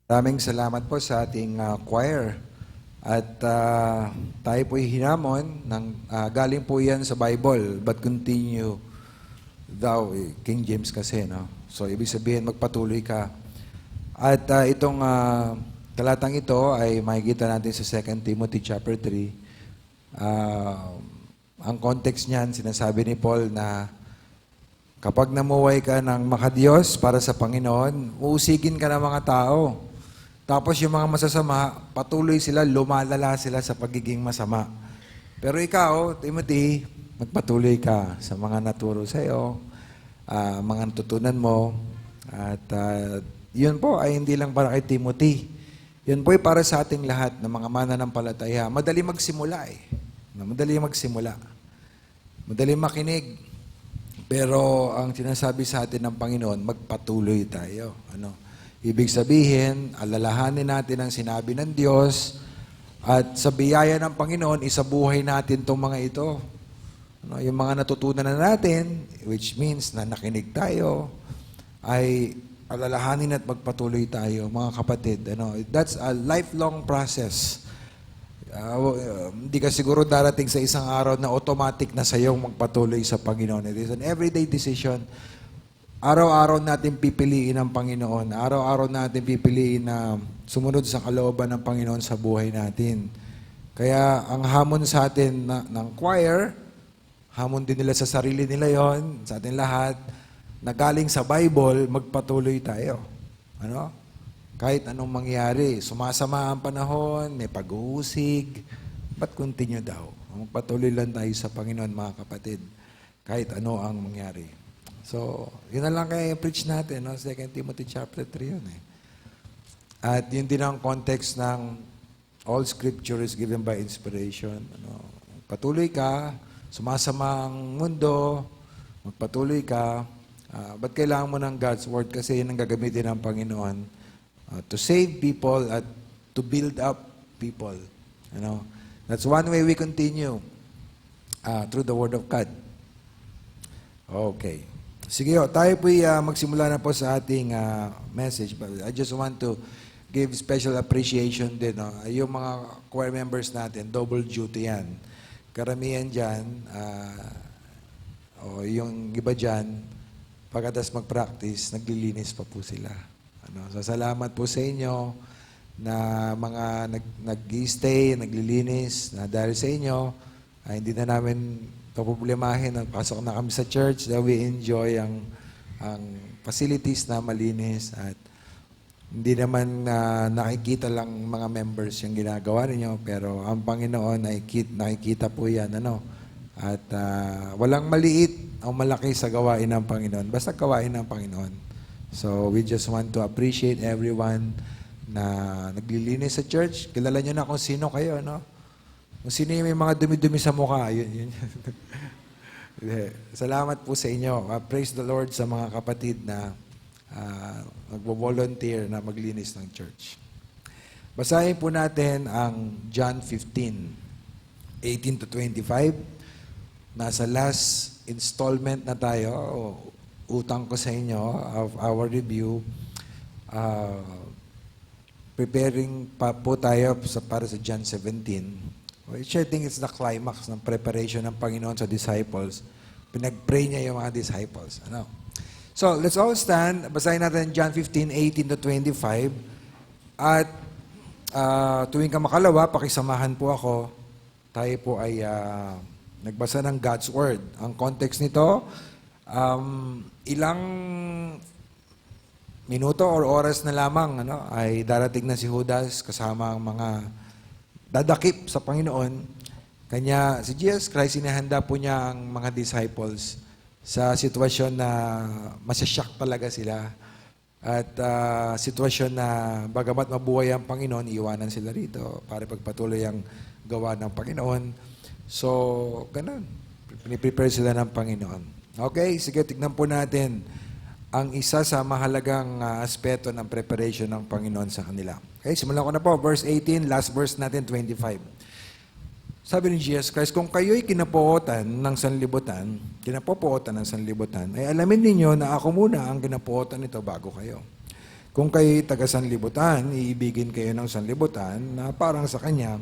Maraming salamat po sa ating choir. At tayo po'y hinamon, galing po yan sa Bible, but continue thou, King James kasi, no? So, ibig sabihin, magpatuloy ka. At itong talatang ito ay makikita natin sa 2 Timothy chapter 3. Ang context niyan, sinasabi ni Paul na kapag namuhay ka ng makadiyos para sa Panginoon, uusigin ka ng mga tao. Tapos yung mga masasama, patuloy sila, lumalala sila sa pagiging masama. Pero ikaw, Timothy, magpatuloy ka sa mga naturo sa iyo, mga natutunan mo. At yun po ay hindi lang para kay Timothy. Yun po ay para sa ating lahat ng mga mananampalataya. Madali magsimula eh. Madali magsimula. Madali makinig. Pero ang sinasabi sa atin ng Panginoon, magpatuloy tayo. Ibig sabihin, alalahanin natin ang sinabi ng Diyos at sa biyaya ng Panginoon, isabuhay natin itong mga ito. Yung mga natutunan na natin, which means na nakinig tayo, ay alalahanin at magpatuloy tayo, mga kapatid. That's a lifelong process. Hindi ka siguro darating sa isang araw na automatic na sa'yo magpatuloy sa Panginoon. It is an everyday decision. Araw-araw natin pipiliin ang Panginoon. Araw-araw natin pipiliin na sumunod sa kalooban ng Panginoon sa buhay natin. Kaya ang hamon sa atin ng choir, hamon din nila sa sarili nila yon, sa atin lahat, na galing sa Bible, magpatuloy tayo. Kahit anong mangyari, sumasama ang panahon, may pag-uusig, but continue daw. Magpatuloy lang tayo sa Panginoon, mga kapatid, kahit ano ang mangyari. So, yun na lang kaya preach natin, 2 Timothy chapter 3 yun eh. At yun din ang context ng all scripture is given by inspiration. Patuloy ka, sumasama ang mundo, magpatuloy ka. Ba't kailangan mo ng God's word? Kasi yun ang gagamitin ng Panginoon to save people at to build up people. That's one way we continue through the word of God. Okay. Sige, tayo po'y magsimula na po sa ating message. But I just want to give special appreciation din. Yung mga choir members natin, double duty yan. Karamihan dyan, yung iba dyan, pagkatas mag-practice, naglilinis pa po sila. So, salamat po sa inyo na mga nag-stay, naglilinis, na dahil sa inyo, hindi na namin problemahin, pasok na kami sa church, that we enjoy ang facilities na malinis at hindi naman nakikita lang mga members yung ginagawa ninyo, pero ang Panginoon nakikita po yan. At walang maliit o malaki sa gawain ng Panginoon, basta gawain ng Panginoon. So we just want to appreciate everyone na naglilinis sa church. Kilala nyo na kung sino kayo, Kung sino yung may mga dumi-dumi sa mukha, yun. Salamat po sa inyo. Praise the Lord sa mga kapatid na nagvo-volunteer na maglinis ng church. Basahin po natin ang John 15, 18 to 25. Nasa last installment na tayo, utang ko sa inyo of our review. Preparing pa po tayo para sa John 17. Which I think it's the climax ng preparation ng Panginoon sa disciples. Pinag-pray niya yung mga disciples. So, let's all stand. Basahin natin John 15, 18 to 25. At tuwing ka makalawa, pakisamahan po ako. Tayo po ay nagbasa ng God's Word. Ang context nito, ilang minuto or oras na lamang ay darating na si Judas kasama ang mga dadakip sa Panginoon. Kanya, si Jesus Christ, inihanda po niya ang mga disciples sa sitwasyon na masasyak talaga sila. At sitwasyon na bagamat mabuhay ang Panginoon, iiwanan sila rito para pagpatuloy ang gawa ng Panginoon. So, ganun. Piniprepare sila ng Panginoon. Okay, sige, tignan po natin ang isa sa mahalagang aspeto ng preparation ng Panginoon sa kanila. Okay, simulan ko na po. Verse 18, last verse natin, 25. Sabi ni Jesus Christ, kung kayo'y kinapootan ng sanlibutan, ay alamin ninyo na ako muna ang kinapootan nito bago kayo. Kung kayo'y taga-sanlibutan, iibigin kayo ng sanlibutan na parang sa Kanya.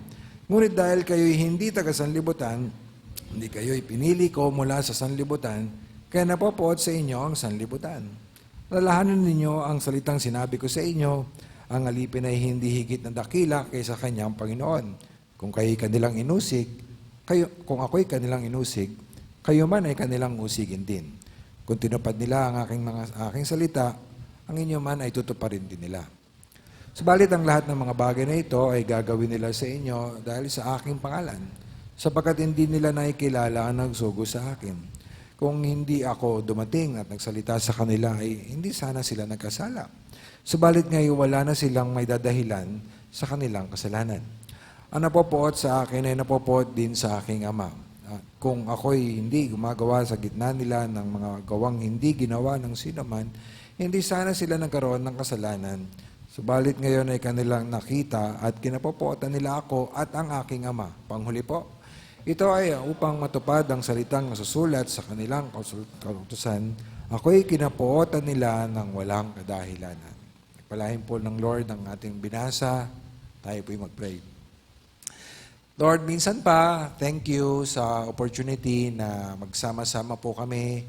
Ngunit dahil kayo'y hindi taga-sanlibutan, hindi kayo'y pinili ko mula sa sanlibutan, kaya napopoot sa inyo ang sanlibutan. Lalahanin ninyo ang salitang sinabi ko sa inyo, ang alipin ay hindi higit na dakila kaysa Kanyang Panginoon. Kung kayo'y kanilang inusig, kung ako'y kanilang inusig, kayo man ay kanilang usigin din. Kung tinupad nila ang aking salita, ang inyo man ay tutuparin din nila. Subalit ang lahat ng mga bagay na ito ay gagawin nila sa inyo dahil sa aking pangalan, sapagkat hindi nila nakikilala ang nagsugo sa akin. Kung hindi ako dumating at nagsalita sa kanila, ay hindi sana sila nagkasala. Subalit ngayon wala na silang may dadahilan sa kanilang kasalanan. Ang napopoot sa akin ay napopoot din sa aking Ama. Kung ako'y hindi gumagawa sa gitna nila ng mga gawang hindi ginawa ng sinoman, hindi sana sila nagkaroon ng kasalanan. Subalit ngayon ay kanilang nakita at kinapopootan nila ako at ang aking Ama. Panghuli po, ito ay upang matupad ang salitang nasusulat sa kanilang kautusan, ako'y kinapootan nila ng walang kadahilanan. Palahin po ng Lord ang ating binasa, tayo po'y mag-pray. Lord, minsan pa, thank you sa opportunity na magsama-sama po kami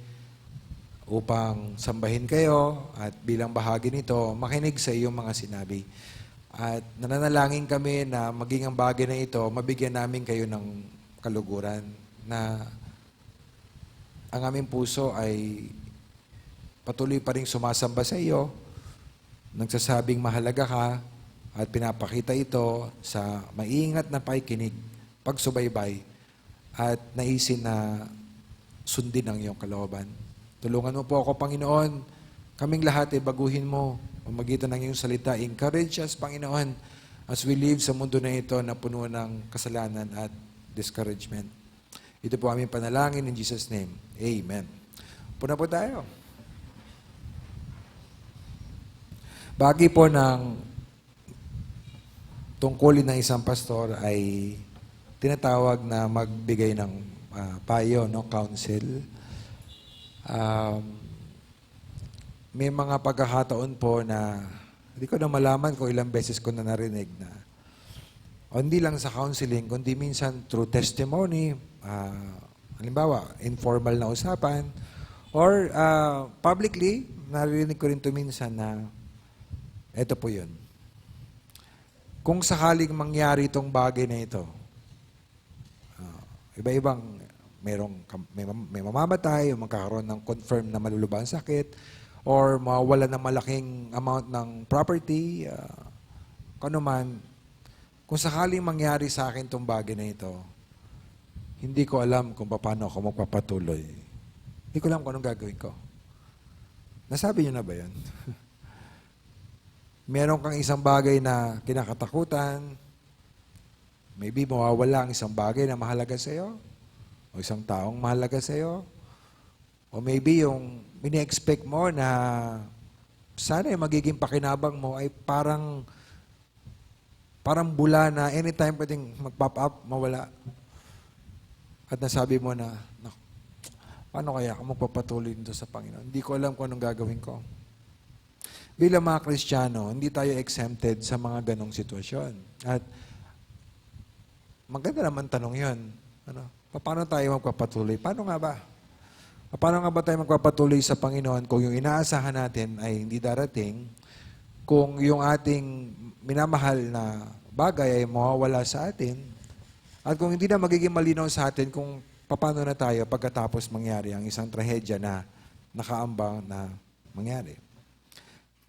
upang sambahin kayo at bilang bahagi nito, makinig sa iyong mga sinabi. At nananalangin kami na maging ang bagay na ito, mabigyan namin kayo ng kaluguran na ang aming puso ay patuloy pa rin sumasamba sa iyo, nagsasabing mahalaga ka at pinapakita ito sa maingat na pakikinig, pagsubaybay at naisin na sundin ang iyong kalooban. Tulungan mo po ako, Panginoon. Kaming lahat ay baguhin mo. Pamagitan ng iyong salita, encourage us, Panginoon, as we live sa mundo na ito na puno ng kasalanan at discouragement. Ito po aming panalangin in Jesus' name. Amen. Puna po tayo. Bagi po ng tungkulin ng isang pastor ay tinatawag na magbigay ng payo, counsel. May mga pagkakataon po na hindi ko na malaman kung ilang beses ko na narinig na hindi lang sa counseling, kundi minsan through testimony, halimbawa, informal na usapan, or publicly, narinig ko rin ito minsan na eto po yun. Kung sakaling mangyari itong bagay na ito, iba-ibang may mamamatay o magkakaroon ng confirm na malulubang sakit or mawawala ng malaking amount ng property, kung man, kung sakaling mangyari sa akin itong bagay na ito, hindi ko alam kung paano ako magpapatuloy. Hindi ko alam kung anong gagawin ko. Nasabi niyo na ba yan? Meron kang isang bagay na kinakatakutan, maybe mawawala ang isang bagay na mahalaga sa iyo, o isang taong mahalaga sa iyo, o maybe yung ini-expect mo na sana yung magiging pakinabang mo ay parang bula na anytime pwedeng mag-pop up, mawala. At nasabi mo na, paano kaya ako magpapatuloy dito sa Panginoon? Hindi ko alam kung anong gagawin ko. Bilang mga Kristiyano, hindi tayo exempted sa mga ganong sitwasyon. At maganda naman tanong yun. Paano tayo magpapatuloy? Paano nga ba? Paano nga ba tayo magpapatuloy sa Panginoon kung yung inaasahan natin ay hindi darating, kung yung ating minamahal na bagay ay mawawala sa atin, at kung hindi na magiging malinaw sa atin kung paano na tayo pagkatapos mangyari ang isang trahedya na nakaambang na mangyari.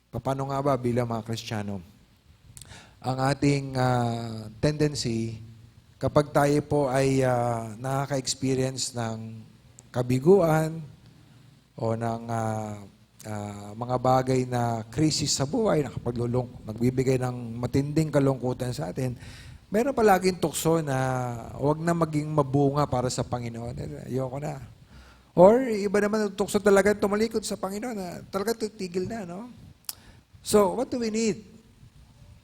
Paano nga ba bilang mga Kristiyano? Ang ating tendency, kapag tayo po ay nakaka-experience ng kabiguan o ng mga bagay na krisis sa buhay, nagbibigay ng matinding kalungkutan sa atin, meron palaging tukso na huwag na maging mabunga para sa Panginoon. Ayoko na. Or iba naman tukso talaga tumalikod sa Panginoon na talaga titigil na, no? So, what do we need?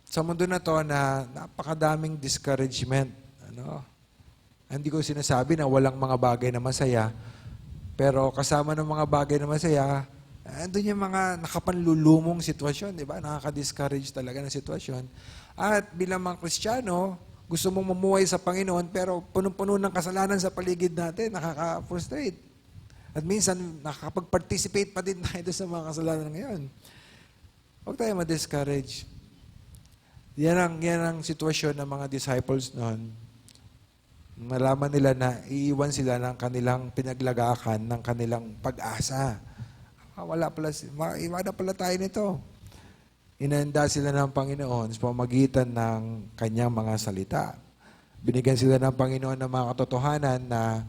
Sa mundo na to na napakadaming discouragement. Hindi ko sinasabi na walang mga bagay na masaya, pero kasama ng mga bagay na masaya, Andun yung mga nakapanlulumong sitwasyon, di ba? Nakaka-discourage talaga na sitwasyon. At bilang mga Kristiyano, gusto mong mamuhay sa Panginoon, pero punong-puno ng kasalanan sa paligid natin, nakaka-frustrate. At minsan, nakakapag-participate pa din tayo sa mga kasalanan ngayon. Huwag tayo ma-discourage. Yan ang sitwasyon ng mga disciples noon. Nalaman nila na iiwan sila ng kanilang pinaglagakan, ng kanilang pag-asa. Wala pala tayo nito. Inanda sila ng Panginoon sa pamamagitan ng kanyang mga salita. Binigyan sila ng Panginoon ng mga katotohanan na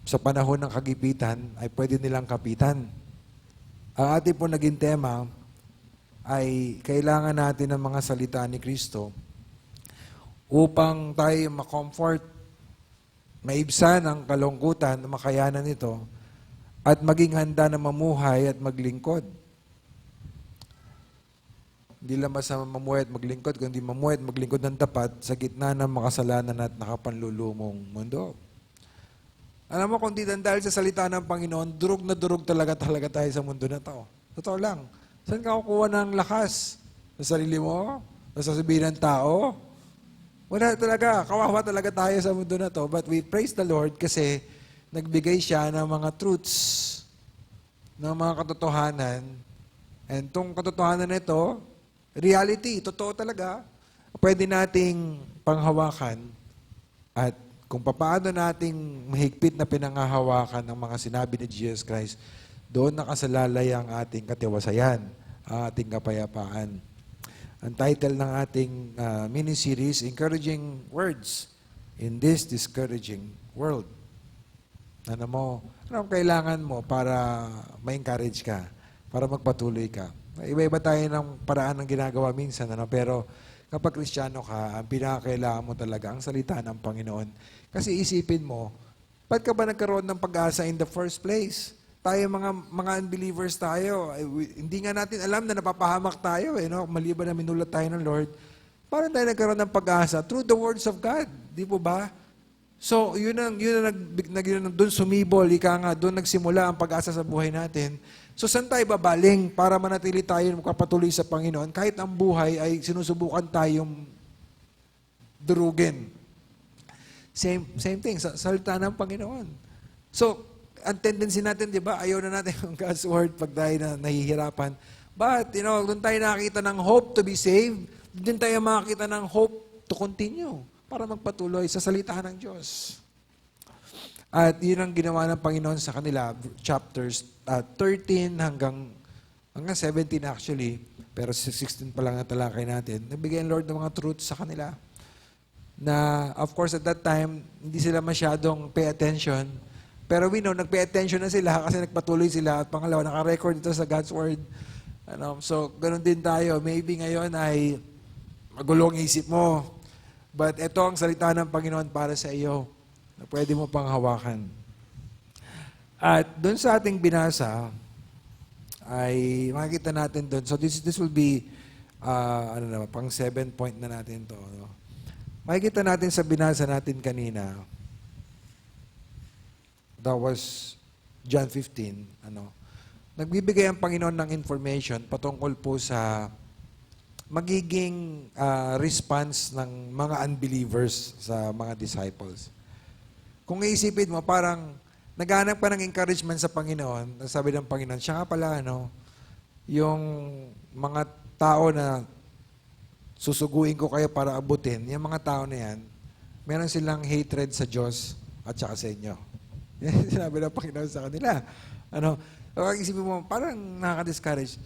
sa panahon ng kagipitan ay pwede nilang kapitan. Ang ating po naging tema ay kailangan natin ng mga salita ni Kristo upang tayo ma-comfort, maibsan ang kalungkutan, makayanan nito, at maging handa na mamuhay at maglingkod. Hindi lang basta mamuhay at maglingkod, kundi mamuhay at maglingkod ng tapat sa gitna ng makasalanan at nakapanlulumong mundo. Alam mo, kung di dahil sa salita ng Panginoon, durog na durog talaga tayo sa mundo na to. Totoo lang. Saan ka kukuha ng lakas? Sa sarili mo? Sa sasabihin ng tao? Wala talaga. Kawawa talaga tayo sa mundo na to. But we praise the Lord kasi nagbigay siya ng mga truths, ng mga katotohanan. And itong katotohanan na ito, reality, totoo talaga. Pwede nating panghawakan at kung paano nating mahigpit na pinanghahawakan ng mga sinabi ni Jesus Christ, doon nakasalalay ang ating katiwasayan, ang ating kapayapaan. Ang title ng ating mini-series, Encouraging Words in this Discouraging World. Anong kailangan mo para ma-encourage ka, para magpatuloy ka? Iba-iba tayo ng paraan ng ginagawa minsan, pero kapag Kristiyano ka, ang pinakakailangan mo talaga ang salita ng Panginoon. Kasi isipin mo, ba't ka ba nagkaroon ng pag-asa in the first place? Tayo mga unbelievers tayo, hindi nga natin alam na napapahamak tayo, maliban na minulat tayo ng Lord. Paano tayo nagkaroon ng pag-asa? Through the words of God, di po ba? So, yun ang doon sumibol, doon nagsimula ang pag-asa sa buhay natin. So, saan tayo babaling para manatili tayo magpapatuloy sa Panginoon kahit ang buhay ay sinusubukan tayong durugin? Same thing, sa salita ng Panginoon. So, ang tendency natin, di ba, ayaw na natin yung God's word pag tayo na nahihirapan. But, doon tayo nakakita ng hope to be saved. Doon tayo makakita ng hope to continue para magpatuloy sa salita ng Diyos. At yun ang ginawa ng Panginoon sa kanila, chapters 13 hanggang 17 actually, pero 16 pa lang ang talakay natin. Nagbigay ang Lord ng mga truths sa kanila. Na, of course, at that time, hindi sila masyadong pay attention. Pero we know, nag-pay attention na sila kasi nagpatuloy sila. At pangalawa, naka-record ito sa God's Word. So, ganun din tayo. Maybe ngayon ay magulong isip mo. But ito ang salita ng Panginoon para sa iyo na pwede mo pang hawakan. At doon sa ating binasa, ay makikita natin doon. So, this will be, pang 7 point na natin to. Makikita natin sa binasa natin kanina, that was John 15, nagbibigay ang Panginoon ng information patungkol po sa magiging response ng mga unbelievers sa mga disciples. Kung iisipin mo, parang naghanap ka ng encouragement sa Panginoon, sabi ng Panginoon, siya nga pala, yung mga tao na susuguin ko kayo para abutin, yung mga tao na yan, meron silang hatred sa Diyos at saka sa inyo. Yan sinabi ng Panginoon sa kanila. Kapag isipin mo, parang nakaka-discourage.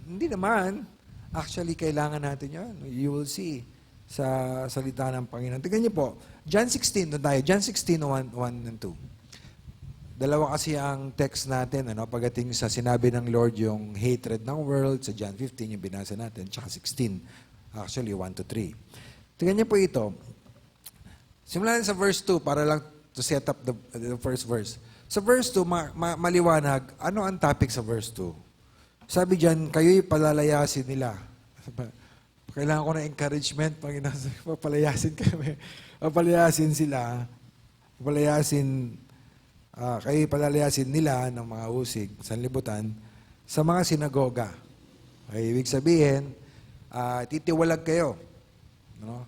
Hindi naman. Actually, kailangan natin yun. You will see sa salita ng Panginoon. Tingnan niyo po, John 16, doon tayo. John 16, 1 and 2. Dalawa kasi ang text natin, pagdating sa sinabi ng Lord yung hatred ng world, sa John 15, yung binasa natin, tsaka 16. Actually, 1 to 3. Tingnan niyo po ito. Simulan sa verse 2 para lang to set up the first verse. Sa verse 2, maliwanag, ano ang topic sa verse 2? Sabi diyan, kayo'y palalayasin nila. Kailangan ko ng encouragement, Panginoon, papalayasin kami. Papalayasin sila. Kayo'y palalayasin nila ng mga usig, sanlibutan. sa mga sinagoga. Okay, ibig sabihin, titiwalag kayo. No?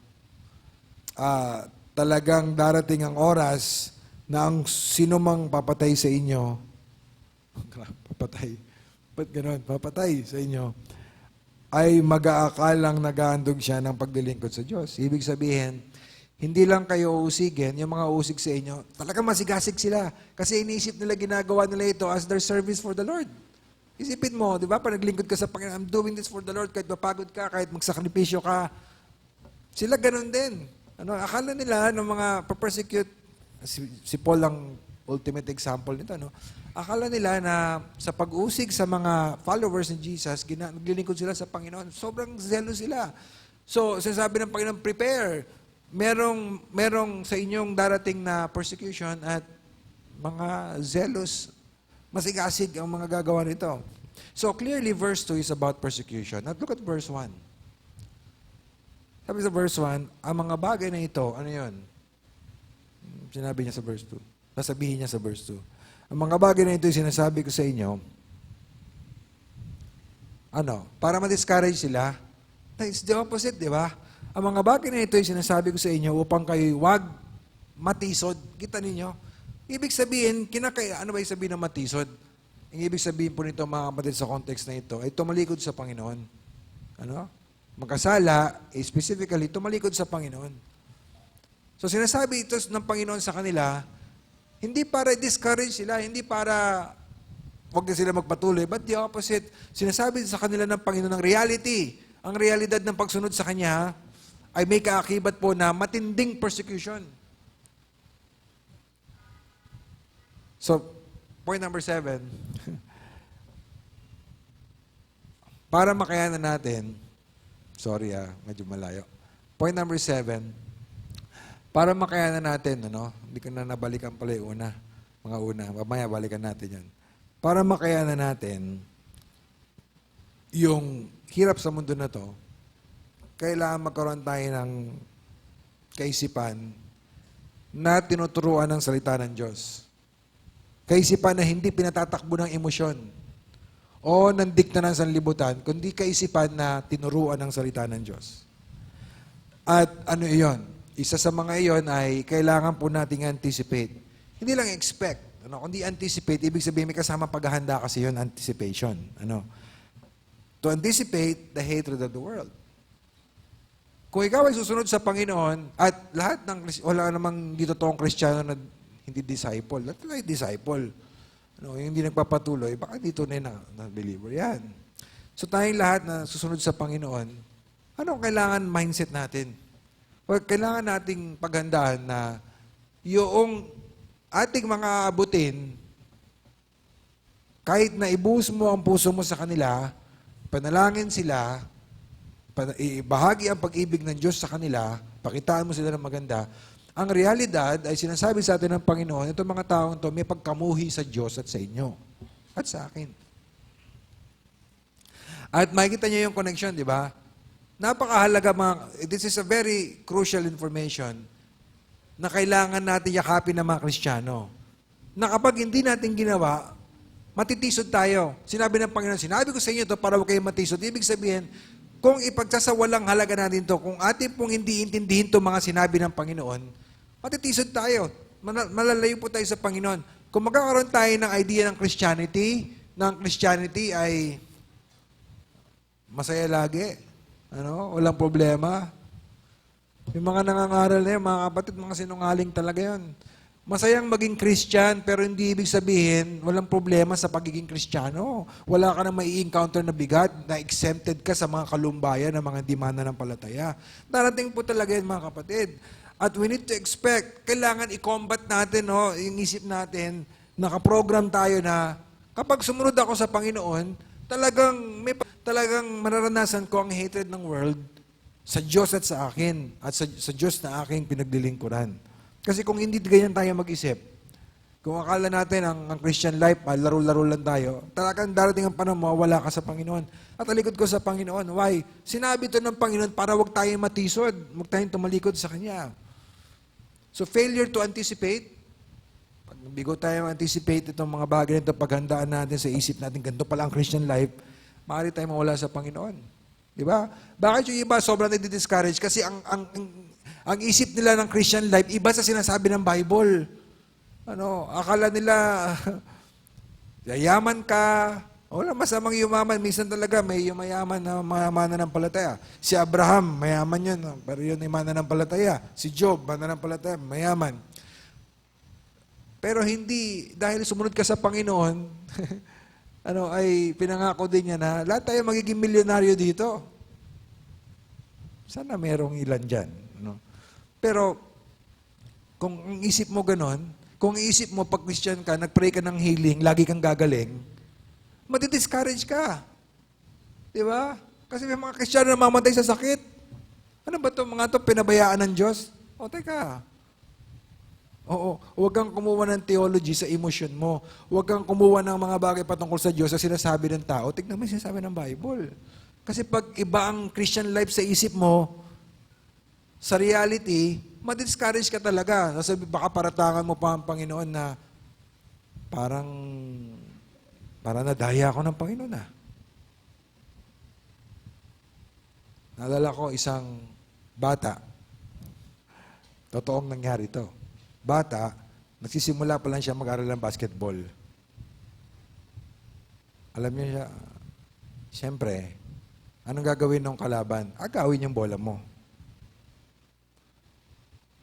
Talagang darating ang oras na ang sinumang papatay sa inyo, papatay, ba't ganun? Papatay sa inyo, ay mag-aakalang nag-aandog siya ng paglilingkod sa Diyos. Ibig sabihin, hindi lang kayo usigin, yung mga usig sa inyo, talagang masigasig sila. Kasi iniisip nila, ginagawa nila ito as their service for the Lord. Isipin mo, di ba, pag naglingkod ka sa Panginoon, I'm doing this for the Lord, kahit mapagod ka, kahit magsakripisyo ka, sila ganun din. Akala nila, ng mga persecute, si Paul ang ultimate example nito, akala nila na sa pag-usig sa mga followers ni Jesus, naglilingkod sila sa Panginoon, sobrang zealous sila. So, sinasabi ng Panginoon, prepare. Merong sa inyong darating na persecution at mga zealous, masigasig ang mga gagawa nito. So, clearly, verse 2 is about persecution. Now, look at verse 1. Sabi sa verse 1, ang mga bagay na ito, ano yun? Sinabi niya sa verse 2. Sasabihin niya sa verse 2. Ang mga bagay na ito, sinasabi ko sa inyo, para ma-discourage sila, it's the opposite, di ba? Ang mga bagay na ito, sinasabi ko sa inyo, upang kayo wag matisod. Kita ninyo? Ibig sabihin, ano ba yung sabihin ng matisod? Ang ibig sabihin po nito, mga kapatid, sa context na ito, ay tumalikod sa Panginoon. Magkasala, specifically, tumalikod sa Panginoon. So, sinasabi ito ng Panginoon sa kanila, hindi para discourage sila, hindi para wag na sila magpatuloy, but the opposite. Sinasabi sa kanila ng Panginoon ng reality. Ang realidad ng pagsunod sa Kanya ay may kaakibat po na matinding persecution. So, point number 7. Para makayanan natin, medyo malayo. Point number 7, para makayanan natin, hindi ko na nabalikan pala yung mga una, mamaya balikan natin yan. Para makayanan natin yung hirap sa mundo na to, kailangan magkaroon tayo ng kaisipan na tinuturuan ng salita ng Diyos. Kaisipan na hindi pinatatakbo ng emosyon o ng dikta ng sanlibutan, kundi kaisipan na tinuruan ng salita ng Diyos. At ano iyon? Isa sa mga iyon ay kailangan po nating anticipate. Hindi lang expect. Kundi anticipate, ibig sabihin may kasama paghahanda kasi yun, anticipation. To anticipate the hatred of the world. Kung ikaw ay susunod sa Panginoon, at wala namang dito toong Kristiyano na hindi disciple. Lahat ay disciple. Yung hindi nagpapatuloy, baka dito na believer yan. So tayong lahat na susunod sa Panginoon, anong kailangan mindset natin? Kailangan nating paghandaan na yung ating mga abutin, kahit na ibuhos mo ang puso mo sa kanila, panalangin sila, ibahagi ang pag-ibig ng Diyos sa kanila, pakitaan mo sila ng maganda, ang realidad ay sinasabi sa atin ng Panginoon, itong mga taong to may pagkamuhi sa Diyos at sa inyo. At sa akin. At makikita niyo yung connection, di ba? Napakahalaga this is a very crucial information na kailangan natin yakapin ng mga Kristiyano. Na kapag hindi natin ginawa, matitisod tayo. Sinabi ng Panginoon, sinabi ko sa inyo to para huwag kayong matisod. Ibig sabihin, kung ipagsasawalang halaga natin to, kung atin pong hindi intindihin to mga sinabi ng Panginoon, matitisod tayo. Malalayo po tayo sa Panginoon. Kung magkakaroon tayo ng idea ng Christianity ay masaya lagi. Walang problema. Yung mga nangangaral na yun, mga kapatid, mga sinungaling talaga yun. Masayang maging Christian, pero hindi ibig sabihin, walang problema sa pagiging Kristiyano. Wala ka na mai-encounter na bigat, na exempted ka sa mga kalumbayan ng mga hindi mananampalataya. Darating po talaga yun, mga kapatid. At we need to expect, kailangan i-combat natin, yung isip natin, nakaprogram tayo na kapag sumunod ako sa Panginoon, talagang mararanasan ko ang hatred ng world sa Diyos at sa akin, at sa Diyos na aking pinaglilingkuran. Kasi kung hindi ganyan tayo mag-isip, kung akala natin ang Christian life, laro-laro lang tayo, talagang darating ang panahon, mawawala ka sa Panginoon. At talikod ko sa Panginoon. Why? Sinabi ito ng Panginoon para huwag tayong matisod, huwag tayong tumalikod sa Kanya. So failure to anticipate, pag bigo tayo anticipate itong mga bagay nito, paghandaan natin sa isip natin, ganito pala ang Christian life, maaari tayo mawala sa Panginoon. Di ba? Bakit yung iba sobrang nadi-discourage? Kasi ang isip nila ng Christian life, iba sa sinasabi ng Bible. Akala nila, yayaman ka, wala masamang yumaman. Minsan talaga may yumayaman na mananampalataya. Si Abraham, mayaman yun. Pero yun ay mananampalataya. Si Job, mananampalataya, mayaman. Pero hindi, dahil sumunod ka sa Panginoon, ay pinangako din niya na lahat tayo magiging milyonaryo dito. Sana merong ilan dyan. Pero, kung ang isip mo ganon, kung isip mo pag Christian ka, nag-pray ka ng healing, lagi kang gagaling, madi-discourage ka. Di ba? Kasi may mga Kristiyano na mamatay sa sakit. Ano ba ito? Mga ito pinabayaan ng Diyos? Teka. Oo, huwag kang kumuha ng theology sa emotion mo. Huwag kang kumuha ng mga bagay patungkol sa Diyos sa sinasabi ng tao. Tignan mo yung sinasabi ng Bible. Kasi pag iba ang Christian life sa isip mo, sa reality, ma-discourage ka talaga. Sasabi, baka paratangan mo pa ang Panginoon na parang nadaya ako ng Panginoon na. Naalala ko isang bata. Totoong nangyari ito. Bata, nagsisimula pa lang siya mag-aral ng basketball. Alam niyo siya, siyempre, anong gagawin ng kalaban? Agawin yung bola mo.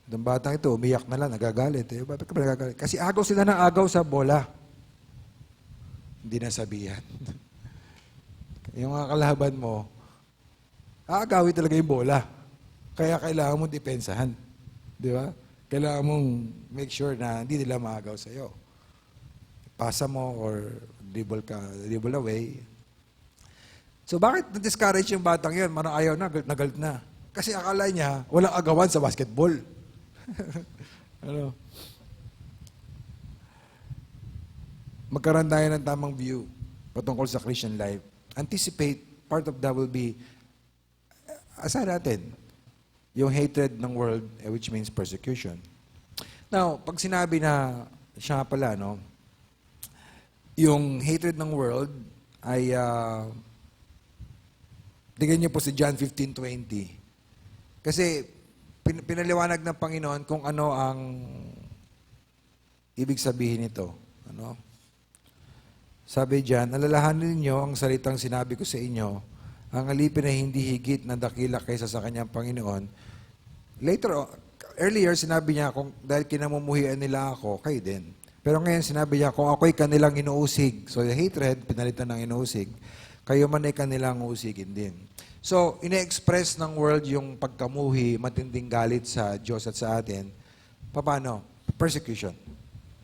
Yung batang ito, umiyak na lang, nagagalit. Bakit ka ba nagagalit? Kasi agaw sila ng agaw sa bola. Hindi nasabihan. Yung mga kalaban mo, aagawin talaga yung bola. Kaya kailangan mo depensahan. Di ba? Kailangan mong make sure na hindi nila maagaw sa'yo. Pasa mo or dribble away. So bakit na-discourage yung batang yun? Marang ayaw na, galit na. Kasi akala niya, walang agawan sa basketball. Magkaroon tayo ng tamang view patungkol sa Christian life. Anticipate, part of that will be, asahan natin, yung hatred ng world, which means persecution. Now, pag sinabi na, siya pala, yung hatred ng world ay, tingnan niyo po si John 15:20. Kasi, pinaliwanag ng Panginoon kung ano ang ibig sabihin nito. Sabi diyan, alalahanin ninyo ang salitang sinabi ko sa inyo, ang alipin ay hindi higit na dakila kaysa sa kanyang Panginoon. Earlier, sinabi niya, kung dahil kinamumuhian nila ako, kayo din. Pero ngayon, sinabi niya, kung ako'y kanilang inuusig, so the hatred, pinalitan ng inuusig, kayo man ay kanilang uusigin din. So, ine-express ng world yung pagkamuhi, matinding galit sa Diyos at sa atin. Paano? Persecution.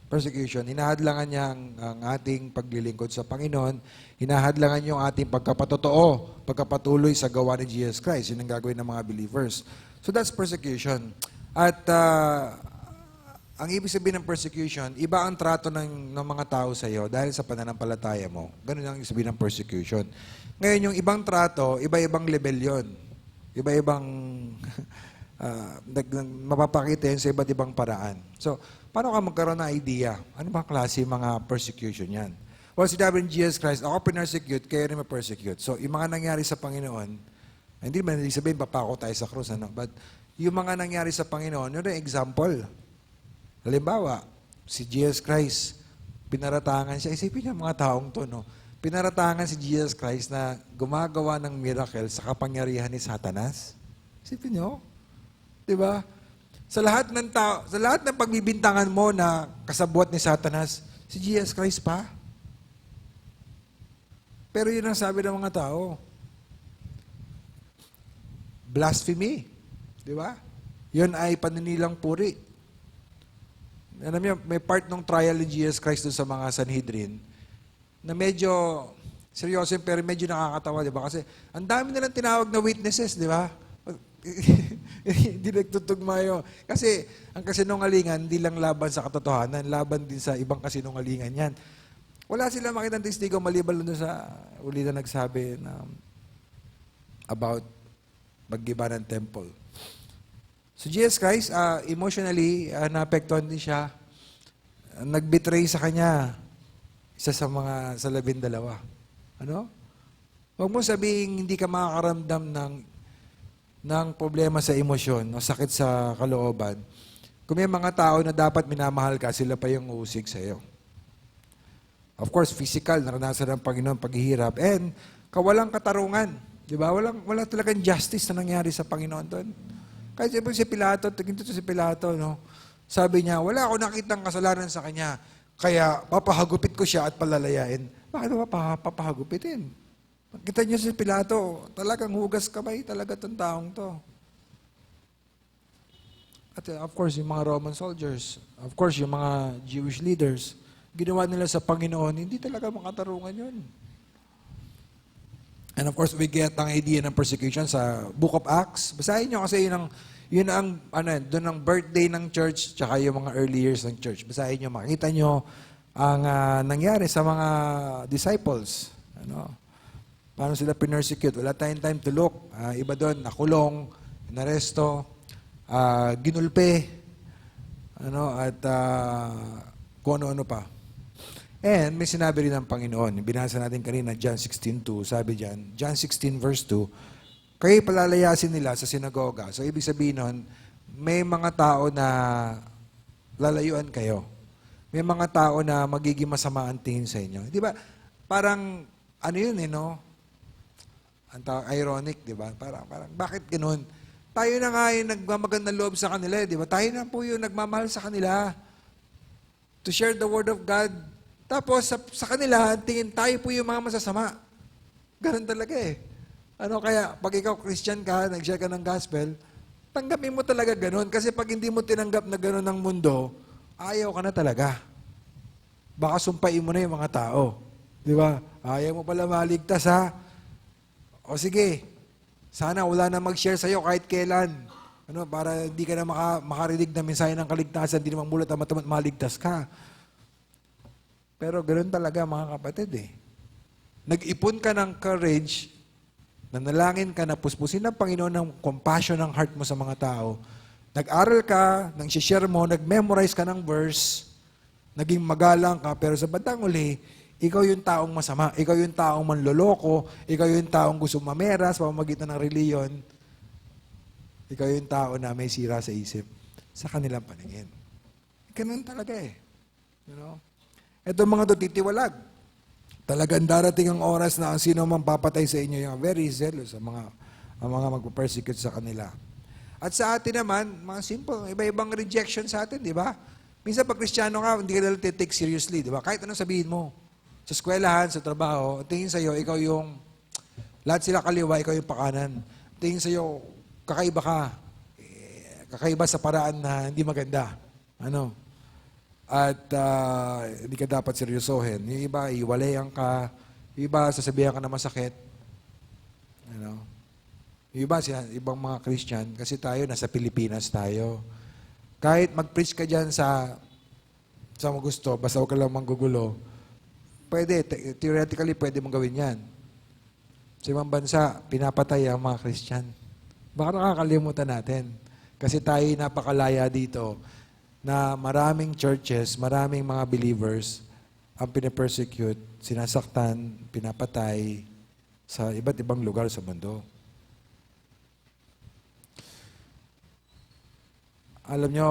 Persecution. Hinahadlangan niya ang ating paglilingkod sa Panginoon. Hinahadlangan niya ang ating pagkapatotoo, pagkapatuloy sa gawa ni Jesus Christ. Yun ang gagawin ng mga believers. So that's persecution. At ang ibig sabihin ng persecution, iba ang trato ng mga tao sa iyo dahil sa pananampalataya mo. Ganun ang ibig sabihin ng persecution. Ngayon, yung ibang trato, iba-ibang level yun. Iba-ibang mapapakita yun sa iba't ibang paraan. So, paano ka magkaroon ng idea? Ano ba klase mga persecution yan? Well, sinabi ni Jesus Christ, ako pinersecute, kayo rin ma-persecute. So, yung mga nangyari sa Panginoon, hindi man sabihin, papako tayo sa krus, But, yung mga nangyari sa Panginoon, yun yung example. Halimbawa, si Jesus Christ, pinaratangan siya. Isipin niya mga taong to, Pinaratangan si Jesus Christ na gumagawa ng miracle sa kapangyarihan ni Satanas. Isipin niyo. Diba? Sa lahat ng tao, sa lahat ng pagbibintangan mo na kasabwat ni Satanas, si Jesus Christ pa. Pero yun ang sabi ng mga tao. Blasphemy. Di ba? Yun ay paninilang puri. Alam niyo, may part ng trial ni Jesus Christ doon sa mga Sanhedrin na medyo seryoso pero medyo nakakatawa, di ba? Kasi ang dami nilang tinawag na witnesses, di ba? Hindi nagtutugma yun. Kasi ang kasinungalingan, hindi lang laban sa katotohanan, laban din sa ibang kasinungalingan yan. Wala sila makitang testigo maliban doon sa uli na nagsabi na about pag-iba ng temple. So Jesus Christ, emotionally, naapektuhan din siya. nagbetray sa kanya, isa sa mga sa 12. Ano? Huwag mo sabihin hindi ka makakaramdam ng problema sa emosyon o sakit sa kalooban. Kung may mga tao na dapat minamahal ka, sila pa yung uusig sa iyo. Of course, physical, naranasan ng Panginoon paghihirap, and kawalang katarungan. Di ba? Wala talagang justice na nangyari sa Panginoon doon. Kahit siyempre si Pilato, tingin to si Pilato, no? Sabi niya, wala ako nakitang kasalanan sa kanya, kaya papahagupit ko siya at palalayain. Bakit mo papahagupitin? Kita niyo si Pilato, talagang hugas kamay talaga itong taong to. At of course, yung mga Roman soldiers, of course, yung mga Jewish leaders, ginawa nila sa Panginoon, hindi talaga makatarungan yun. And of course, we get ang idea ng persecution sa Book of Acts. Basahin nyo kasi yun ang doon ang birthday ng church, tsaka yung mga early years ng church. Basahin nyo, makita nyo ang nangyari sa mga disciples. Paano sila pinersecute? Wala tayong time to look. Iba doon, nakulong, inaresto, ginulpe, at kung ano-ano pa. And may sinabi rin ng Panginoon. Binasa natin kanina, John 16:2. Sabi dyan, John 16 verse 2, kayo palalayasin nila sa sinagoga. So, ibig sabihin nun, may mga tao na lalayuan kayo. May mga tao na magiging masama ang tingin sa inyo. Di ba? Parang, yun ironic, di ba? Parang, bakit ganun? Tayo na nga yung nagmamagandang loob sa kanila, di ba? Tayo na po yung nagmamahal sa kanila to share the word of God. Tapos, sa kanila, tingin tayo po yung mga masasama. Ganun talaga eh. Kaya, pag ikaw Christian ka, nag-share ka ng gospel, tanggapin mo talaga ganun. Kasi pag hindi mo tinanggap na ganun ng mundo, ayaw ka na talaga. Baka sumpain mo na yung mga tao. Di ba? Ayaw mo pala maligtas, ha? O sige, sana wala na mag-share sa'yo kahit kailan. Para hindi ka na makarinig na mensahe ng kaligtasan, hindi naman mulat na maligtas ka. Pero ganoon talaga mga kapatid eh. Nag-ipon ka ng courage, nanalangin ka na puspusin ng Panginoon ng compassion ng heart mo sa mga tao. Nag-aral ka, nang share mo, nag-memorize ka ng verse, naging magalang ka, pero sa bandang uli, ikaw yung taong masama, ikaw yung taong manloloko, ikaw yung taong gusto mameras, pamamagitan ng reliyon, ikaw yung tao na may sira sa isip sa kanilang paningin. Ganun talaga eh. Ito mga titiwalag. Talagang darating ang oras na ang sino mang papatay sa inyo yung very zealous ang mga magpo-persecute sa kanila. At sa atin naman, mga simple, iba-ibang rejection sa atin, di ba? Minsan pag Kristiyano ka, hindi ka nila take seriously, di ba? Kahit anong sabihin mo. Sa eskwelahan, sa trabaho, tingin sa'yo, ikaw yung, lahat sila kaliwa, ikaw yung pakanan. Tingin sa'yo, kakaiba ka. Kakaiba sa paraan na hindi maganda. At hindi ka dapat seryosohin. Yung iba, iwalayan ka. Yung iba, sasabihan ka na masakit. Yung iba, ibang mga Christian, kasi tayo, nasa Pilipinas tayo. Kahit mag-preach ka dyan sa mo gusto, basta huwag ka lang manggugulo, pwede, theoretically, pwede mong gawin yan. Sa ibang bansa, pinapatay ang mga Christian. Baka nakakalimutan natin. Kasi tayo napakalaya dito na maraming churches, maraming mga believers ang pinapersecute, sinasaktan, pinapatay sa iba't ibang lugar sa mundo. Alam nyo,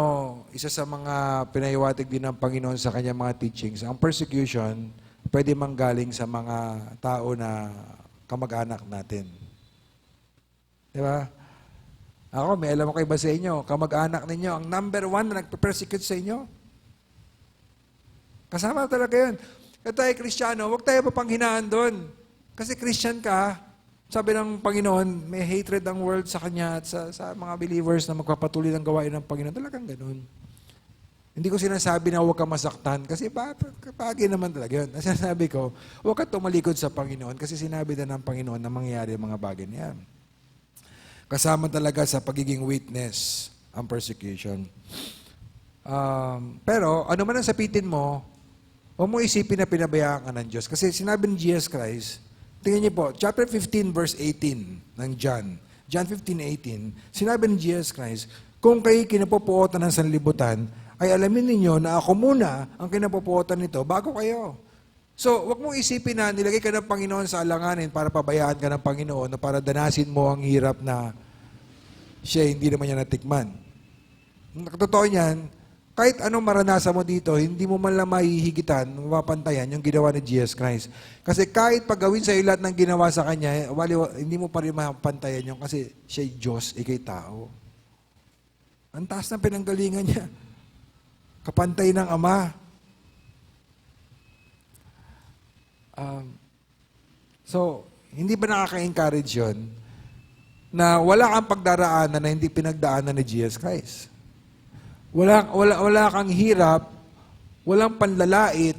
isa sa mga pinahiwatig din ng Panginoon sa kanyang mga teachings, ang persecution pwede manggaling sa mga tao na kamag-anak natin. Di ba? Ako, may alam ako iba sa inyo, kamag-anak ninyo, ang number 1 na nagpe-persecute sa inyo. Kasama talaga yun. Kaya tayo Kristiyano, huwag tayo papanghinaan doon. Kasi Christian ka, sabi ng Panginoon, may hatred ang world sa Kanya at sa mga believers na magpapatuloy ng gawain ng Panginoon. Talagang ganun. Hindi ko sinasabi na huwag ka masaktan kasi bagay naman talaga yun. Sinasabi ko, huwag ka tumalikod sa Panginoon kasi sinabi na ng Panginoon na mangyayari ang mga bagay niyan. Kasama talaga sa pagiging witness ang persecution. Pero, ano man ang sapitin mo, huwag mo isipin na pinabayaan ka ng Diyos. Kasi sinabi ni Jesus Christ, tingnan niyo po, chapter 15, verse 18 ng John. John 15:18, sinabi ni Jesus Christ, kung kayo kinapupuotan ng sanlibutan, ay alamin ninyo na ako muna ang kinapupuotan nito bago kayo. So, wag mong isipin na nilagay ka ng Panginoon sa alanganin para pabayaan ka ng Panginoon na para danasin mo ang hirap na siya hindi naman niya natikman. Totoo niyan, kahit anong maranasan mo dito, hindi mo man lang mahihigitan, mapapantayan yung ginawa ni Jesus Christ. Kasi kahit paggawin sa lahat ng ginawa sa Kanya, hindi mo pa rin mapapantayan yun kasi siya'y Diyos, ikay tao. Ang taas ng pinanggalingan niya. Kapantay ng Ama. So, hindi ba nakaka-encourage yun na wala kang pagdaraanan na hindi pinagdaanan ni Jesus Christ? Wala kang hirap, walang panlalait,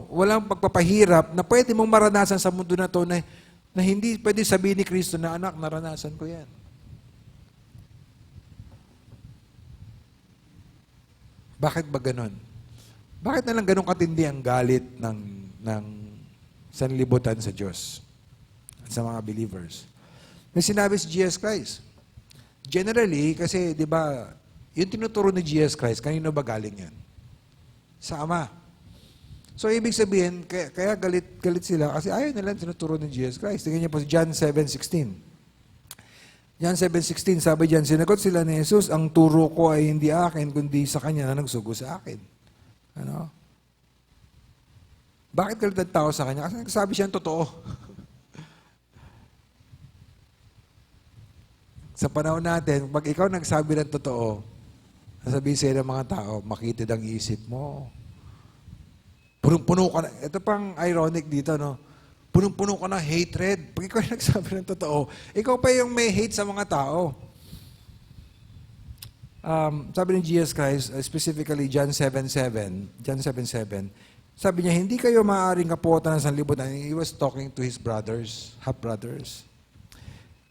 walang pagpapahirap na pwede mong maranasan sa mundo na to na hindi pwede sabihin ni Kristo na, anak, naranasan ko yan. Bakit ba ganun? Bakit na lang ganun katindi ang galit ng sanlibutan sa Diyos at sa mga believers? May sinabi si Jesus Christ. Generally, kasi, di ba, yung tinuturo ni Jesus Christ, kanino ba galing yan? Sa Ama. So, ibig sabihin, kaya galit sila kasi ayaw nila tinuturo ni Jesus Christ. Tingnan niyo po si John 7:16. John 7:16, sabi diyan, sinagot sila ni Jesus, ang turo ko ay hindi akin, kundi sa Kanya na nagsugo sa akin. Ano? Bakit galit ang tao sa Kanya? Kasi nagsasabi siya ang totoo. Sa panahon natin, pag ikaw nagsabi ng totoo, sasabihin sa'yo ng mga tao, makitid ang isip mo. Punong-puno ka na. Ito pang ironic dito, no? Punong-puno ka na hatred. Pag ikaw nagsabi ng totoo, ikaw pa yung may hate sa mga tao. Sabi ni Jesus Christ, specifically John 7:7, sabi niya, hindi kayo maaaring kapuotan ng sanlibutan. He was talking to his brothers, half-brothers.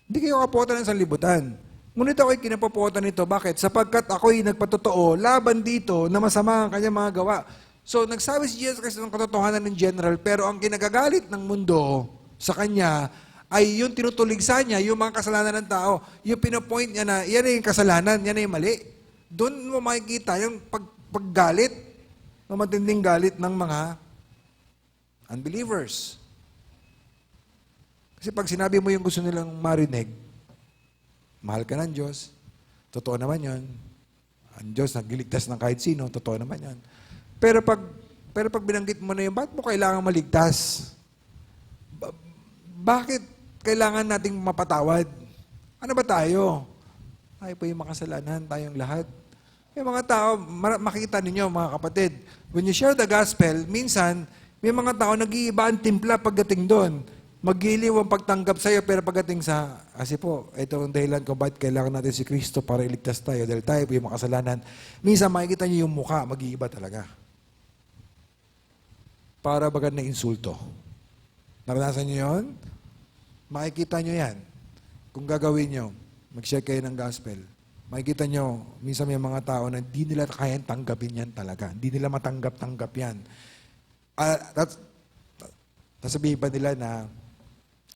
Hindi kayo kapuotan ng sanlibutan. Ngunit ako'y kinapupuotan nito. Bakit? Sapagkat ako'y nagpatotoo laban dito na masama ang kanyang mga gawa. So, nagsabi si Jesus Christ ng katotohanan in general, pero ang kinagagalit ng mundo sa kanya ay yung tinutuligsa niya, yung mga kasalanan ng tao. Yung pinapoint niya na, yan ay yung kasalanan, yan ay mali. Doon mo makikita yung paggalit, matinding galit ng mga unbelievers. Kasi pag sinabi mo yung gusto nilang marinig, mahal ka ng Diyos, totoo naman yun. Ang Diyos nagliligtas ng kahit sino, totoo naman yun. Pero pag binanggit mo na yun, bakit mo kailangan maligtas? Bakit kailangan nating mapatawad? Ano ba tayo? Tayo po yung makasalanan, tayong lahat. May mga tao, makita ninyo mga kapatid, when you share the gospel, minsan, may mga tao nag-iiba ang timpla pagdating doon. Mag-iliw ang pagtanggap sa iyo, pero pagdating sa, kasi po, ito ang dahilan kung bakit kailangan natin si Kristo para iligtas tayo, dahil tayo po yung makasalanan. Minsan makikita niyo yung mukha, mag-iiba talaga. Para baga na insulto. Naranasan niyo yun? Makikita niyo yan. Kung gagawin niyo, mag-share kayo ng gospel. Makikita niyo, minsan may mga tao na hindi nila kayang tanggapin yan talaga. Hindi nila matanggap-tanggap yan. Sasabihin pa nila na,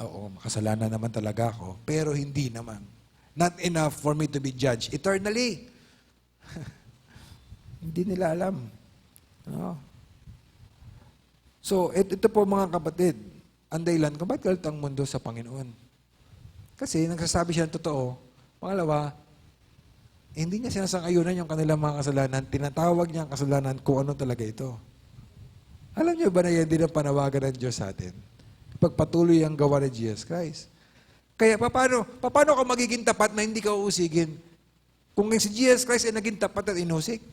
oo, makasalanan naman talaga ako, pero hindi naman. Not enough for me to be judged eternally. Hindi nila alam. No? So, ito po mga kapatid, ang dahilan kung bakit galit ang mundo sa Panginoon. Kasi nagsasabi siya ng totoo. Pangalawa, hindi niya sinasang-ayunan yung kanilang mga kasalanan. Tinatawag niya ang kasalanan kung ano talaga ito. Alam niyo ba na yan din ang panawagan ng Diyos sa atin? Pagpatuloy ang gawa ni Jesus Christ. Kaya paano ka magiging tapat na hindi ka uusigin? Kung si Jesus Christ ay naging tapat at inusik.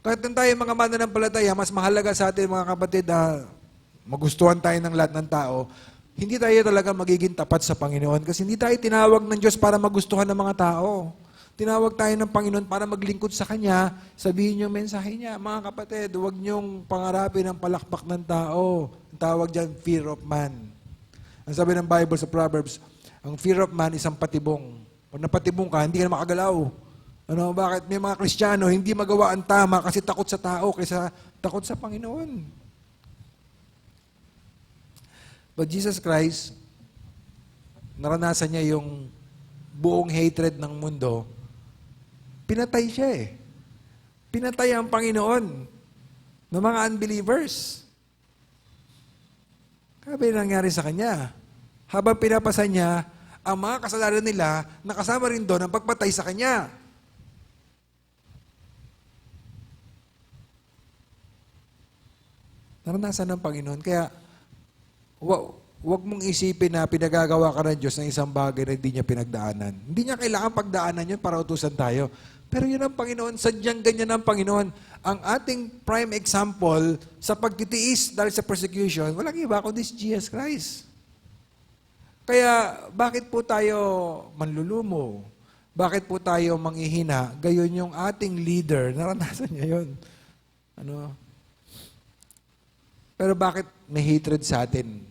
Kahit nang tayo mga mananampalataya, mas mahalaga sa atin mga kapatid na magustuhan tayo ng lahat ng tao, hindi tayo talaga magiging tapat sa Panginoon kasi hindi tayo tinawag ng Diyos para magustuhan ng mga tao. Tinawag tayo ng Panginoon para maglingkod sa Kanya, sabihin yung mensahe niya. Mga kapatid, huwag niyong pangarapin ang palakpak ng tao. Ang tawag dyan, fear of man. Ang sabi ng Bible sa Proverbs, ang fear of man isang patibong. Pag napatibong ka, hindi ka na makagalaw. Ano, bakit? May mga Kristiyano, hindi magawa ang tama kasi takot sa tao kaysa takot sa Panginoon. But Jesus Christ, naranasan niya yung buong hatred ng mundo, pinatay siya eh. Pinatay ang Panginoon ng mga unbelievers. Grabe yung nangyari sa kanya. Habang pinapasan niya, ang mga kasalanan nila, nakasama rin doon ang pagpatay sa kanya. Naranasan ng Panginoon. Kaya, wag mong isipin na pinagagawa ka ng Diyos ng isang bagay na hindi niya pinagdaanan. Hindi niya kailangan pagdaanan yun para utusan tayo. Pero yun ang Panginoon, sadyang ganyan ang Panginoon. Ang ating prime example sa pagtitiis dahil sa persecution, walang iba kundi si Jesus Christ. Kaya, bakit po tayo manlulumo? Bakit po tayo manghihina? Gayon yung ating leader, naranasan niya yun. Pero bakit may hatred sa atin?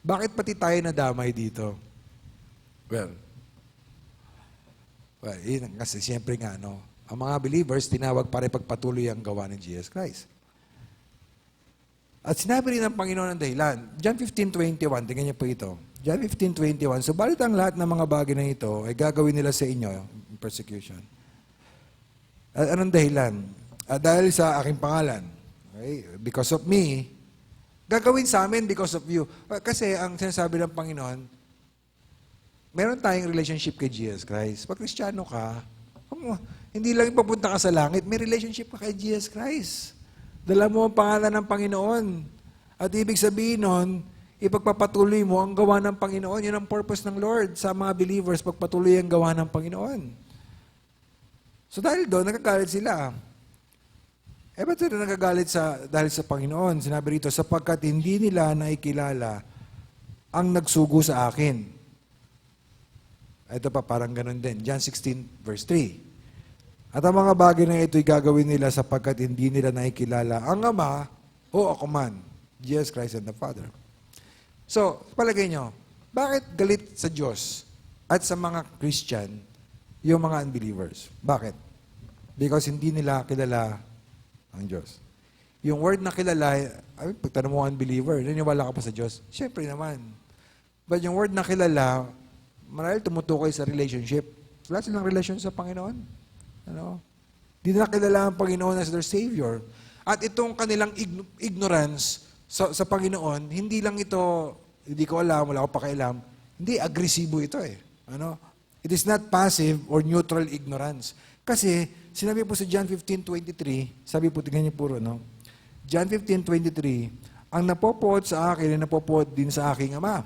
Bakit pati tayo nadamay dito? Well, yun, kasi siyempre nga, ang mga believers, tinawag para ipagpatuloy ang gawa ng Jesus Christ. At sinabi rin ng Panginoon ng dahilan. John 15:21, tingnan niyo po ito. John 15:21, subalit ang lahat ng mga bagay na ito ay gagawin nila sa inyo, persecution. At anong dahilan? Dahil sa aking pangalan. Okay? Because of me, gagawin sa amin because of you. Kasi ang sinasabi ng Panginoon, meron tayong relationship kay Jesus Christ. Pag Kristiyano ka, hindi lang papunta ka sa langit, may relationship ka kay Jesus Christ. Dala mo ang pangalan ng Panginoon. At ibig sabihin nun, ipagpapatuloy mo ang gawa ng Panginoon. Yun ang purpose ng Lord sa mga believers, pagpatuloy ang gawa ng Panginoon. So dahil doon, nagagalit sila. Ba't sila nagagalit dahil sa Panginoon? Sinabi rito, sapagkat hindi nila naikilala ang nagsugo sa akin. Ito pa, parang ganun din. John 16, verse 3. At ang mga bagay na ito'y gagawin nila sapagkat hindi nila naikilala ang Ama o ako man, Jesus Christ and the Father. So, palagay nyo, bakit galit sa Diyos at sa mga Christian yung mga unbelievers? Bakit? Because hindi nila kilala ang Diyos. Yung word na kilala, pag tanong mo unbeliever, naniniwala ka pa sa Diyos? Siyempre naman. But yung word na kilala, marahil tumutukoy sa relationship. Wala silang relasyon sa Panginoon. Hindi nila kilala ang Panginoon as their Savior. At itong kanilang ignorance sa Panginoon, hindi lang ito, hindi ko alam, wala ko pakialam, hindi, agresibo ito eh. It is not passive or neutral ignorance. Kasi, sinabi po sa John 15:23, sabi po, tingnan niyo puro, John 15:23, ang napopood sa akin ay napopood din sa aking Ama.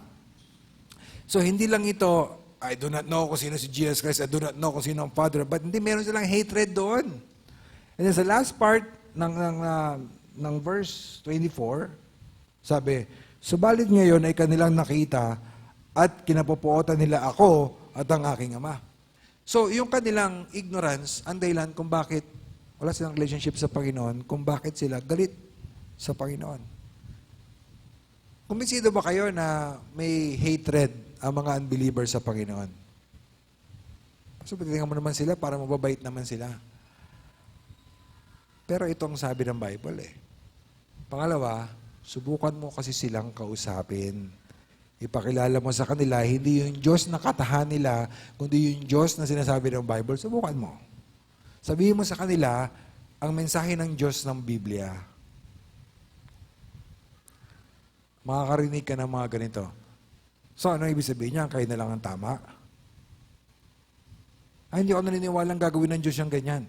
So, hindi lang ito, I do not know kung sino si Jesus Christ, I do not know kung sino ang Father, but hindi, meron silang hatred doon. And then sa last part ng verse 24, sabi, subalit ngayon ay kanilang nakita at kinapupuotan nila ako at ang aking Ama. So, yung kanilang ignorance, ang dahilan kung bakit wala silang relationship sa Panginoon, kung bakit sila galit sa Panginoon. Kumbinsido ba kayo na may hatred ang mga unbelievers sa Panginoon? So, tingnan mo naman sila para mababait naman sila. Pero itong sabi ng Bible Pangalawa, subukan mo kasi silang kausapin. Ipakilala mo sa kanila, hindi yung Diyos na katahan nila, kundi yung Diyos na sinasabi ng Bible, subukan mo. Sabihin mo sa kanila ang mensahe ng Diyos ng Biblia. Makakarinig ka ng mga ganito. So, ano ibig sabihin niya? Kayo na lang ang tama? Hindi ako naniniwalang gagawin ng Diyos yung ganyan.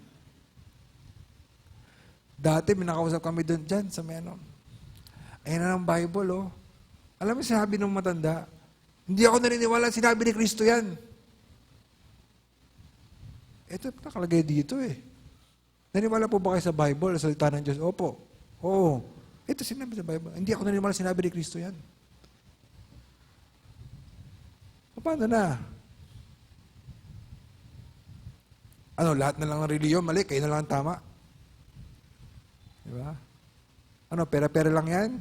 Dati, may nakausap kami doon dyan sa menon. Ayan na ng Bible, Alam mo, sabi ng matanda, hindi ako naniniwala, sinabi ni Kristo yan. Ito, nakalagay dito Naniniwala po ba kayo sa Bible, sa salita ng Diyos? Opo. Oo. Ito sinabi sa Bible. Hindi ako naniniwala, sinabi ni Kristo yan. Paano na? Lahat na lang ng reliyon, mali, kayo na lang ang tama. Diba? Pera-pera lang yan?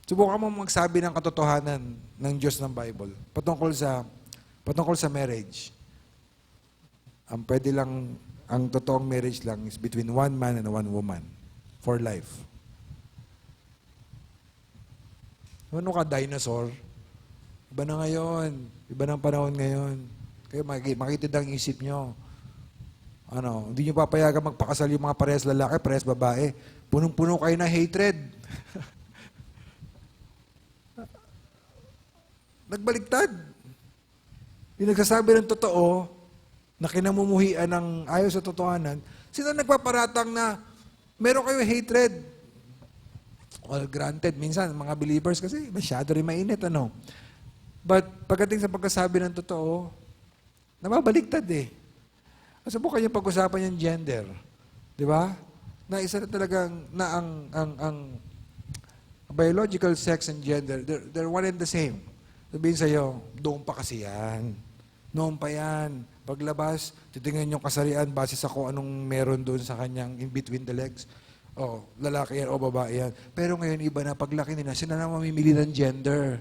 Subukan mo magsabi ng katotohanan ng Diyos ng Bible patungkol sa marriage. Ang pwede lang, ang totoong marriage lang is between one man and one woman for life. Ano ka, dinosaur? Iba na ngayon. Iba ng panahon ngayon. Kaya makitid ang isip nyo. Hindi nyo papayagan magpakasal yung mga parehas lalaki, parehas babae. Punong-puno kayo ng hatred. Nagbaliktad. Yung nagsasabi ng totoo, na kinamumuhian ng ayaw sa totohanan, sila nagpaparatang na meron kayo hatred. Well, granted, minsan, mga believers kasi masyado rin mainit, But pagdating sa pagkasabi ng totoo, nababaliktad eh. Kasi po kayo pag-usapan yung gender. Di ba? Na isa na talagang, na ang biological sex and gender, they're one and the same. Sabihin sa'yo, doon pa kasi yan. Noon pa yan. Paglabas, titingnan yung kasarian base sa kung anong meron doon sa kanyang in between the legs. O, lalaki yan o babae yan. Pero ngayon, iba na, paglaki nila, sila na mamimili ng gender.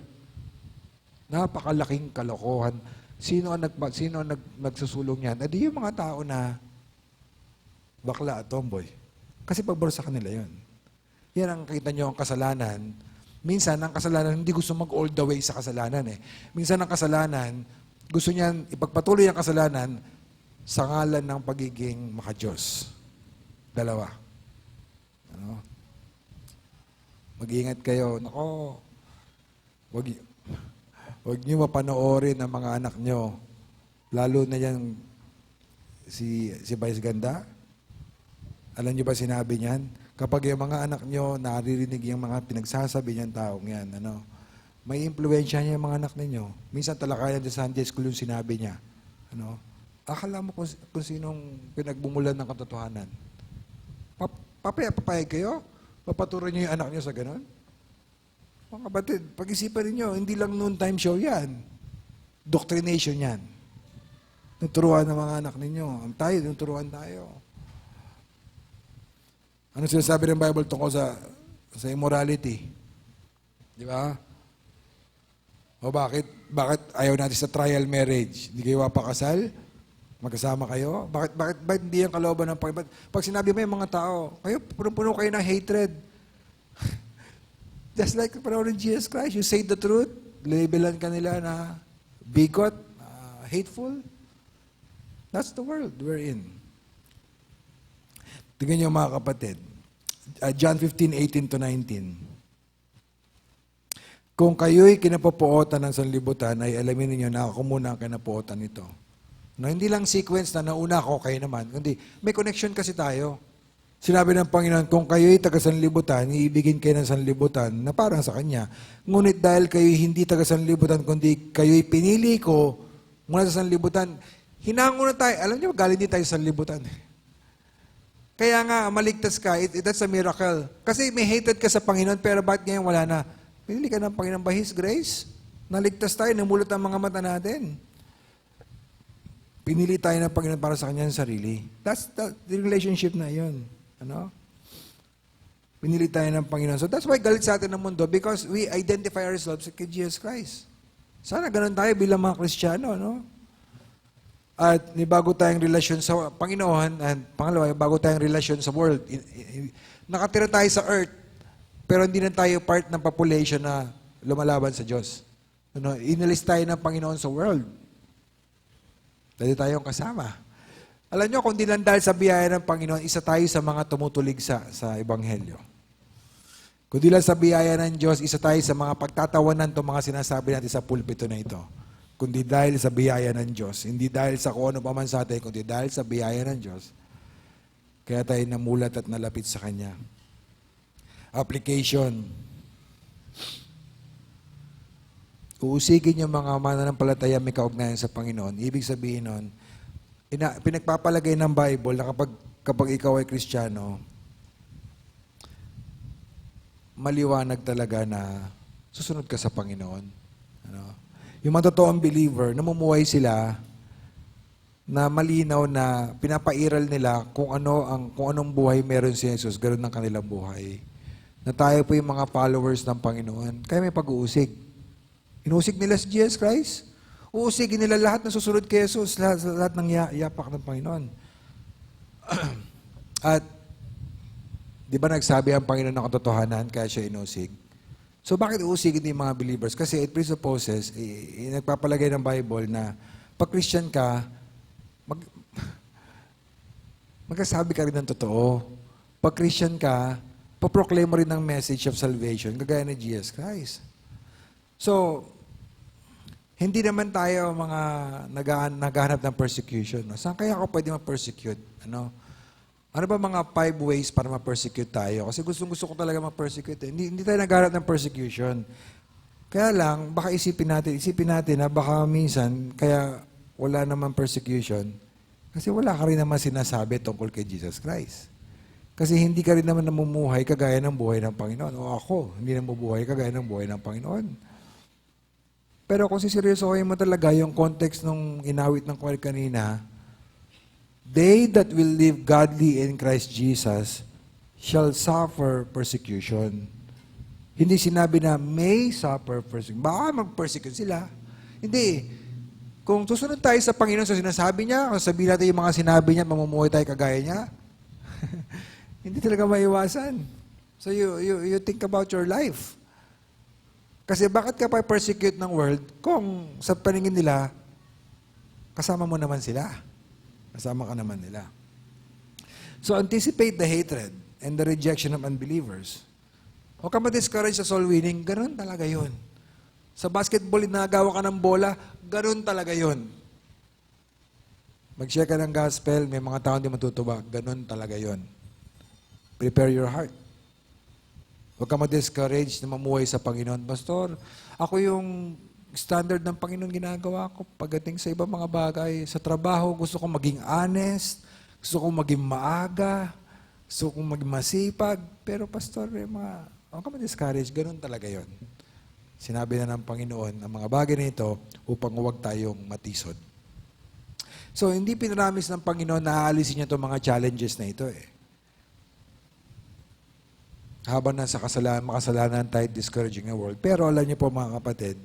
Napakalaking kalokohan. Sino ang nagsusulong yan? Adi yung mga tao na bakla at tomboy. Kasi pabor sa kanila yon. Yan ang kita nyo ang kasalanan. Minsan, ang kasalanan, hindi gusto mag all the way sa kasalanan eh. Minsan, ang kasalanan, gusto niyan ipagpatuloy ang kasalanan sa ngalan ng pagiging makadiyos. Dalawa. Mag-iingat kayo. Nako, wag niyo mapanoorin ang mga anak niyo. Lalo na yan si Vice Ganda. Alam niyo ba sinabi niyan? Kapag yung mga anak niyo naririnig yung mga pinagsasabi niyang taong yan, may impluwensya niya yung mga anak ninyo. Minsan talakayan sa Sunday school yung sinabi niya. Akala mo kung sinong pinagbumulan ng katotohanan. Papayag kayo? Papatuloy niyo yung anak niyo sa ganon? Mga kapatid, pag-isipan niyo, hindi lang noon time show yan. Doctrination yan. Nuturuan ng mga anak ninyo. Ang tayo, nuturuan tayo. Ano sinasabi ng Bible tungkol sa immorality? Di ba? O bakit ayaw natin sa trial marriage? Hindi kayo mapakasal? Magkasama kayo? Bakit hindi yung kalooban ng Panginoon? Pag sinabi mo yung mga tao, kayo, puno kayo ng hatred. Just like the panahon ng Jesus Christ, you say the truth, labelan ka nila na bigot, hateful. That's the world we're in. Tingnan niyo mga kapatid. John 15:18-19. Kung kayo'y kinapupuotan ng sanlibutan, ay alamin niyo na ako muna ang kinapuotan nito. Hindi lang sequence na nauna ako, kayo naman. Kundi may connection kasi tayo. Sinabi ng Panginoon, kung kayo'y taga-sanlibutan, iibigin kayo ng sanlibutan na parang sa Kanya. Ngunit dahil kayo'y hindi taga-sanlibutan, kundi kayo'y pinili ko mula sa sanlibutan, hinango na tayo. Alam niyo, galing din tayo sa sanlibutan. Kaya nga, maligtas ka, that's a miracle. Kasi may hatred ka sa Panginoon, pero bakit ngayon wala na? Pinili ka ng Panginoon by His grace. Naligtas tayo, namulot ang mga mata natin. Pinili tayo ng Panginoon para sa Kanyang sarili. That's the relationship na yun. Pinili tayo ng Panginoon. So that's why galit sa atin ng mundo, because we identify ourselves kay Jesus Christ. Sana ganun tayo bilang mga Kristiyano, At bago tayong relasyon sa Panginoon, and pangalawa, bago tayong relasyon sa world. Nakatira tayo sa earth, pero hindi na tayo part ng population na lumalaban sa Diyos. Inalis tayo ng Panginoon sa world. Dahil tayong kasama. Alam nyo, kung di lang dahil sa biyaya ng Panginoon, isa tayo sa mga tumutulig sa Ebanghelyo. Kung di lang sa biyaya ng Diyos, isa tayo sa mga pagtatawanan itong mga sinasabi natin sa pulpito na ito. Kundi dahil sa biyaya ng Diyos. Hindi dahil sa kung ano pa man sa atin, kundi dahil sa biyaya ng Diyos. Kaya tayo namulat at nalapit sa Kanya. Application. Uusigin yung mga mananampalataya may kaugnayan sa Panginoon. Ibig sabihin nun, pinagpapalagay ng Bible na kapag ikaw ay Kristiyano, maliwanag talaga na susunod ka sa Panginoon. Yung mga totoong believer, namumuhay sila na malinaw na pinapairal nila kung anong buhay meron si Jesus, ganoon ang kanilang buhay. Na tayo po yung mga followers ng Panginoon. Kaya may pag-uusig. Inusig nila si Jesus Christ. Uusigin nila lahat na susunod kay Jesus, lahat ng yapak ng Panginoon. At, di ba nagsabi ang Panginoon ng katotohanan, kaya siya inusig? So, bakit uusigin yung mga believers? Kasi it presupposes, nagpapalagay ng Bible na pag Christian ka, magkasabi ka rin ng totoo. Pag Christian ka, paproclaim mo rin ng message of salvation, kagaya ni Jesus Christ. So, hindi naman tayo mga naghahanap ng persecution. No? Saan kaya ako pwede ma-persecute? Ano ba mga 5 ways para ma-persecute tayo? Kasi gusto ko talaga ma-persecute. Hindi tayo naghahanap ng persecution. Kaya lang, baka isipin natin na baka minsan, kaya wala naman persecution, kasi wala ka rin naman sinasabi tungkol kay Jesus Christ. Kasi hindi ka rin naman namumuhay kagaya ng buhay ng Panginoon. O ako, hindi namumuhay kagaya ng buhay ng Panginoon. Pero kung siseryosohin mo talaga yung context ng inawit ng choir kanina, they that will live godly in Christ Jesus shall suffer persecution. Hindi sinabi na may suffer persecution. Baka mag-persecute sila. Hindi. Kung susunod tayo sa Panginoon sa sinasabi niya, kung sabihin natin yung mga sinabi niya, mamumuhay tayo kagaya niya, hindi talaga maiwasan. So you think about your life. Kasi bakit ka pa persecute ng world kung sa paningin nila, kasama mo naman sila. Kasama ka naman nila. So anticipate the hatred and the rejection of unbelievers. Huwag ka ma-discourage sa soul winning, ganun talaga yun. Sa basketball, nagawa ka ng bola, ganun talaga yun. Mag-share ka ng gospel, may mga tao hindi matutuwa, ganun talaga yun. Prepare your heart. Huwag ka ma-discourage na mamuhay sa Panginoon. Pastor, ako yung standard ng Panginoon ginagawa ko pagdating sa ibang mga bagay. Sa trabaho, gusto kong maging honest, gusto kong maging maaga, gusto kong maging masipag. Pero pastor, huwag ka ma-discourage, ganun talaga yon. Sinabi na ng Panginoon ang mga bagay na ito upang huwag tayong matisod. So, hindi pinaramis ng Panginoon na aalisin niya itong mga challenges na ito eh. Habang nasa makasalanan tayo, discouraging the world. Pero alam niyo po mga kapatid,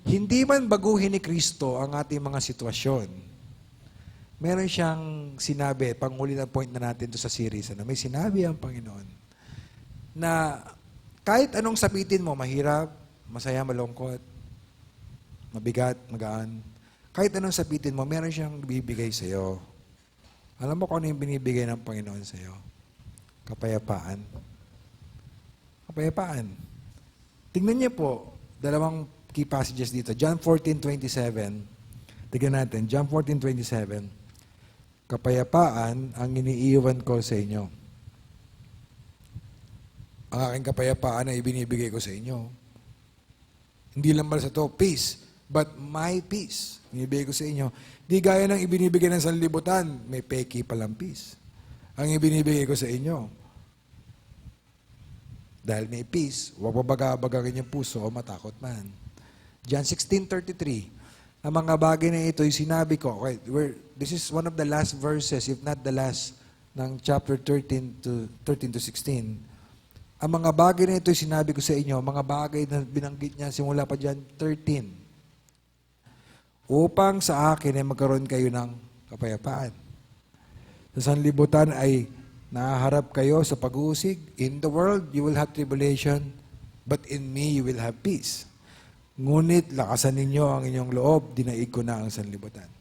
hindi man baguhin ni Kristo ang ating mga sitwasyon. Meron siyang sinabi, panghuli na point na natin to sa series, may sinabi ang Panginoon na kahit anong sapitin mo, mahirap, masaya, malungkot, mabigat, magaan, kahit anong sapitin mo, meron siyang bibigay sa iyo. Alam mo kung ano yung binibigay ng Panginoon sa iyo? Kapayapaan. Kapayapaan. Tingnan niyo po, dalawang key passages dito. John 14:27. Tignan natin. John 14:27. Kapayapaan ang iniiwan ko sa inyo. Ang aking kapayapaan ay ibinibigay ko sa inyo. Hindi lang ba sa to, peace, but my peace. Ibinibigay ko sa inyo. Di gaya ng ibinibigay ng sanlibutan, may peki palang peace. Ang ibinibigay ko sa inyo, dahil may peace, huwag babagabagagin yung puso o matakot man. John 16:33. Ang mga bagay na ito, yung sinabi ko, okay, this is one of the last verses, if not the last, ng chapter 13 to 16. Ang mga bagay na ito, yung sinabi ko sa inyo, mga bagay na binanggit niya simula pa dyan, 13. Upang sa akin ay magkaroon kayo ng kapayapaan. Sa sanlibutan ay nahaharap kayo sa pag-uusig. In the world, you will have tribulation, but in me, you will have peace. Ngunit, lakasan ninyo ang inyong loob, dinaig ko na ang sanlibutan.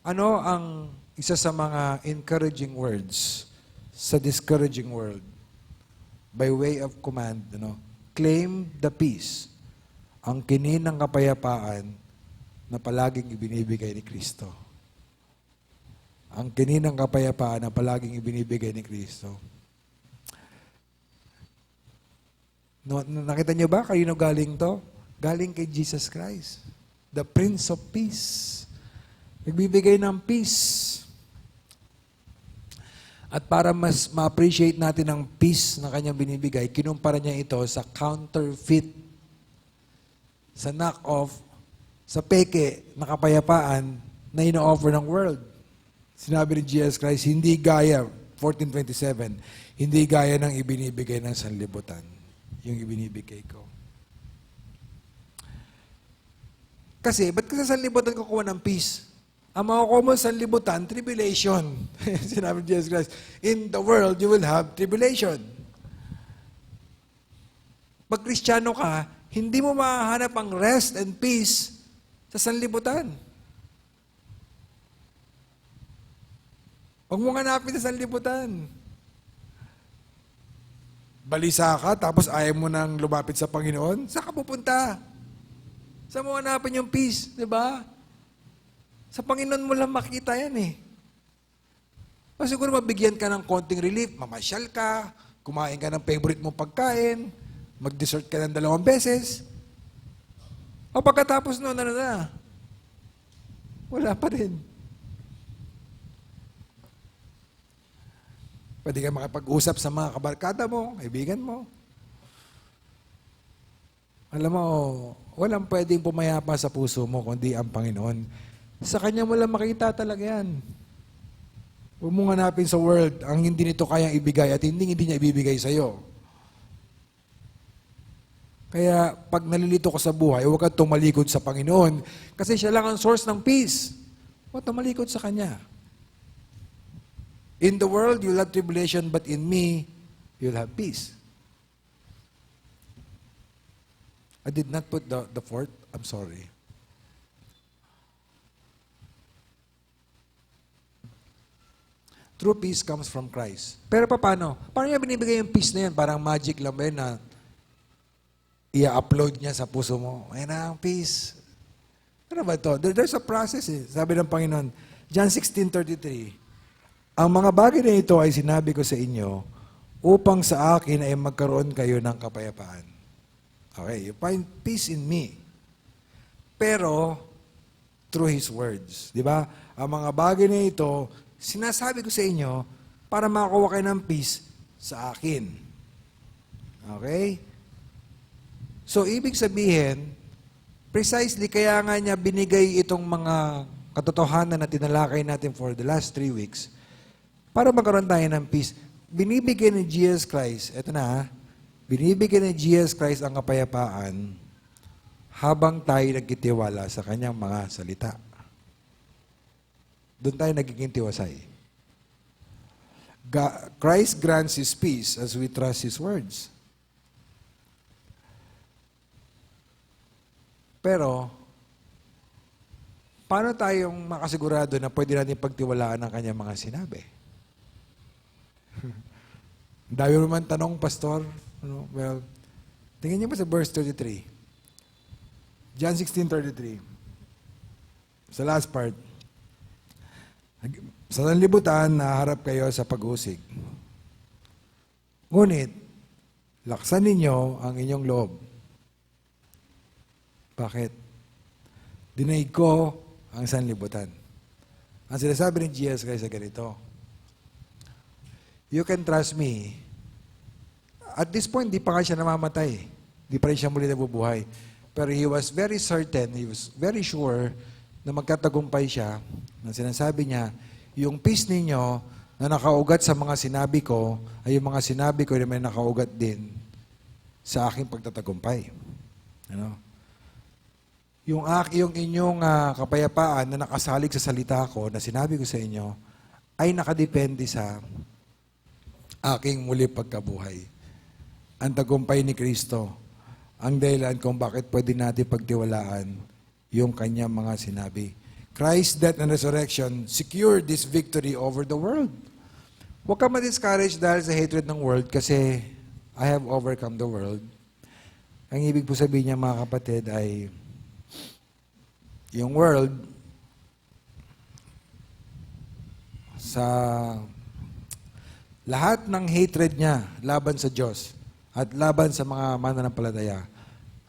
Ano ang isa sa mga encouraging words sa discouraging world? By way of command, claim the peace, ang kinin ng kapayapaan na palaging ibinibigay ni Kristo. Ang kinin ng kapayapaan na palaging ibinibigay ni Kristo. Nakita niyo ba? Kanino galing to? Galing kay Jesus Christ. The Prince of Peace. Nagbibigay ng peace. At para mas ma-appreciate natin ang peace na kanyang binibigay, kinumpara niya ito sa counterfeit, sa knock-off, sa peke na kapayapaan na ino-offer ng world. Sinabi ni Jesus Christ, hindi gaya, 14:27, hindi gaya ng ibinibigay ng sanlibutan, yung ibinibigay ko. Kasi, ba't ka sa sanlibutan kukuha ng peace? Ang makukuha mo sa sanlibutan, tribulation. Sinabi ni Jesus Christ, in the world, you will have tribulation. Pag Kristiyano ka, hindi mo mahanap ang rest and peace sa sanlibutan. Huwag mong hanapin sa sanlibutan. Balisa ka, tapos ayaw mo nang lumapit sa Panginoon, saan ka pupunta? Saan mo hanapin yung peace, di ba? Sa Panginoon mo lang makita yan eh. O siguro mabigyan ka ng konting relief, mamasyal ka, kumain ka ng favorite mong pagkain, mag-dessert ka ng 2 beses. O pagkatapos noon, ano na? Wala pa rin. Pwede ka makipag-usap sa mga kabarkada mo, kaibigan mo. Alam mo, walang pwedeng pumayapa sa puso mo kundi ang Panginoon. Sa Kanya mo lang makita talaga yan. Huwag mong hanapin sa world ang hindi nito kayang ibigay at hindi niya ibibigay sa'yo. Kaya pag nalilito ka sa buhay, huwag kang tumalikod sa Panginoon kasi siya lang ang source ng peace. Huwag tumalikod sa Kanya. In the world, you'll have tribulation, but in me, you'll have peace. I did not put the fourth. I'm sorry. True peace comes from Christ. Pero paano? Paano niya binibigay yung peace na yan? Parang magic lang ba yun na i-upload niya sa puso mo? Ayan na ang peace. Ano ba ito? There's a process eh. Sabi ng Panginoon, John 16:33, ang mga bagay na ito ay sinabi ko sa inyo upang sa akin ay magkaroon kayo ng kapayapaan. Okay, you find peace in me. Pero, through His words. Di ba? Ang mga bagay na ito, sinasabi ko sa inyo para makakuha kayo ng peace sa akin. Okay? So, ibig sabihin, precisely kaya nga niya binigay itong mga katotohanan na tinalakay natin for the last 3 weeks para magkaroon tayo ng peace. Binibigyan ni Jesus Christ, eto na, binibigyan ni Jesus Christ ang kapayapaan habang tayo nagkitiwala sa Kanyang mga salita. Doon tayo nagiging tiwasay. Christ grants His peace as we trust His words. Pero, paano tayong makasigurado na pwede natin pagtiwalaan ang Kanyang mga sinabi? Dahil naman tanong, Pastor. Well, tingnan niyo pa sa verse 33. John 16:33. Sa last part. Sa sanlibutan, naharap kayo sa pag-usig. Ngunit, laksan ninyo ang inyong loob. Bakit? Dinaig ko ang sanlibutan. Ang sinasabi ni Jesus Christ sa ganito, you can trust me. At this point, di pa nga siya namamatay. Di pa rin siya muli nabubuhay. Pero he was very certain, he was very sure na magkatagumpay siya. Na sinasabi niya, yung peace ninyo na nakaugat sa mga sinabi ko, ay yung mga sinabi ko na may nakaugat din sa aking pagtatagumpay. Ano? Yung inyong kapayapaan na nakasalig sa salita ko, na sinabi ko sa inyo, ay nakadepende sa aking muli pagkabuhay. Ang tagumpay ni Kristo, ang dahilan kung bakit pwede natin pagtiwalaan yung kanyang mga sinabi. Christ's death and resurrection secured this victory over the world. Huwag ka ma-discourage dahil sa hatred ng world kasi I have overcome the world. Ang ibig po sabihin niya mga kapatid ay yung world sa lahat ng hatred niya laban sa Diyos at laban sa mga mananampalataya,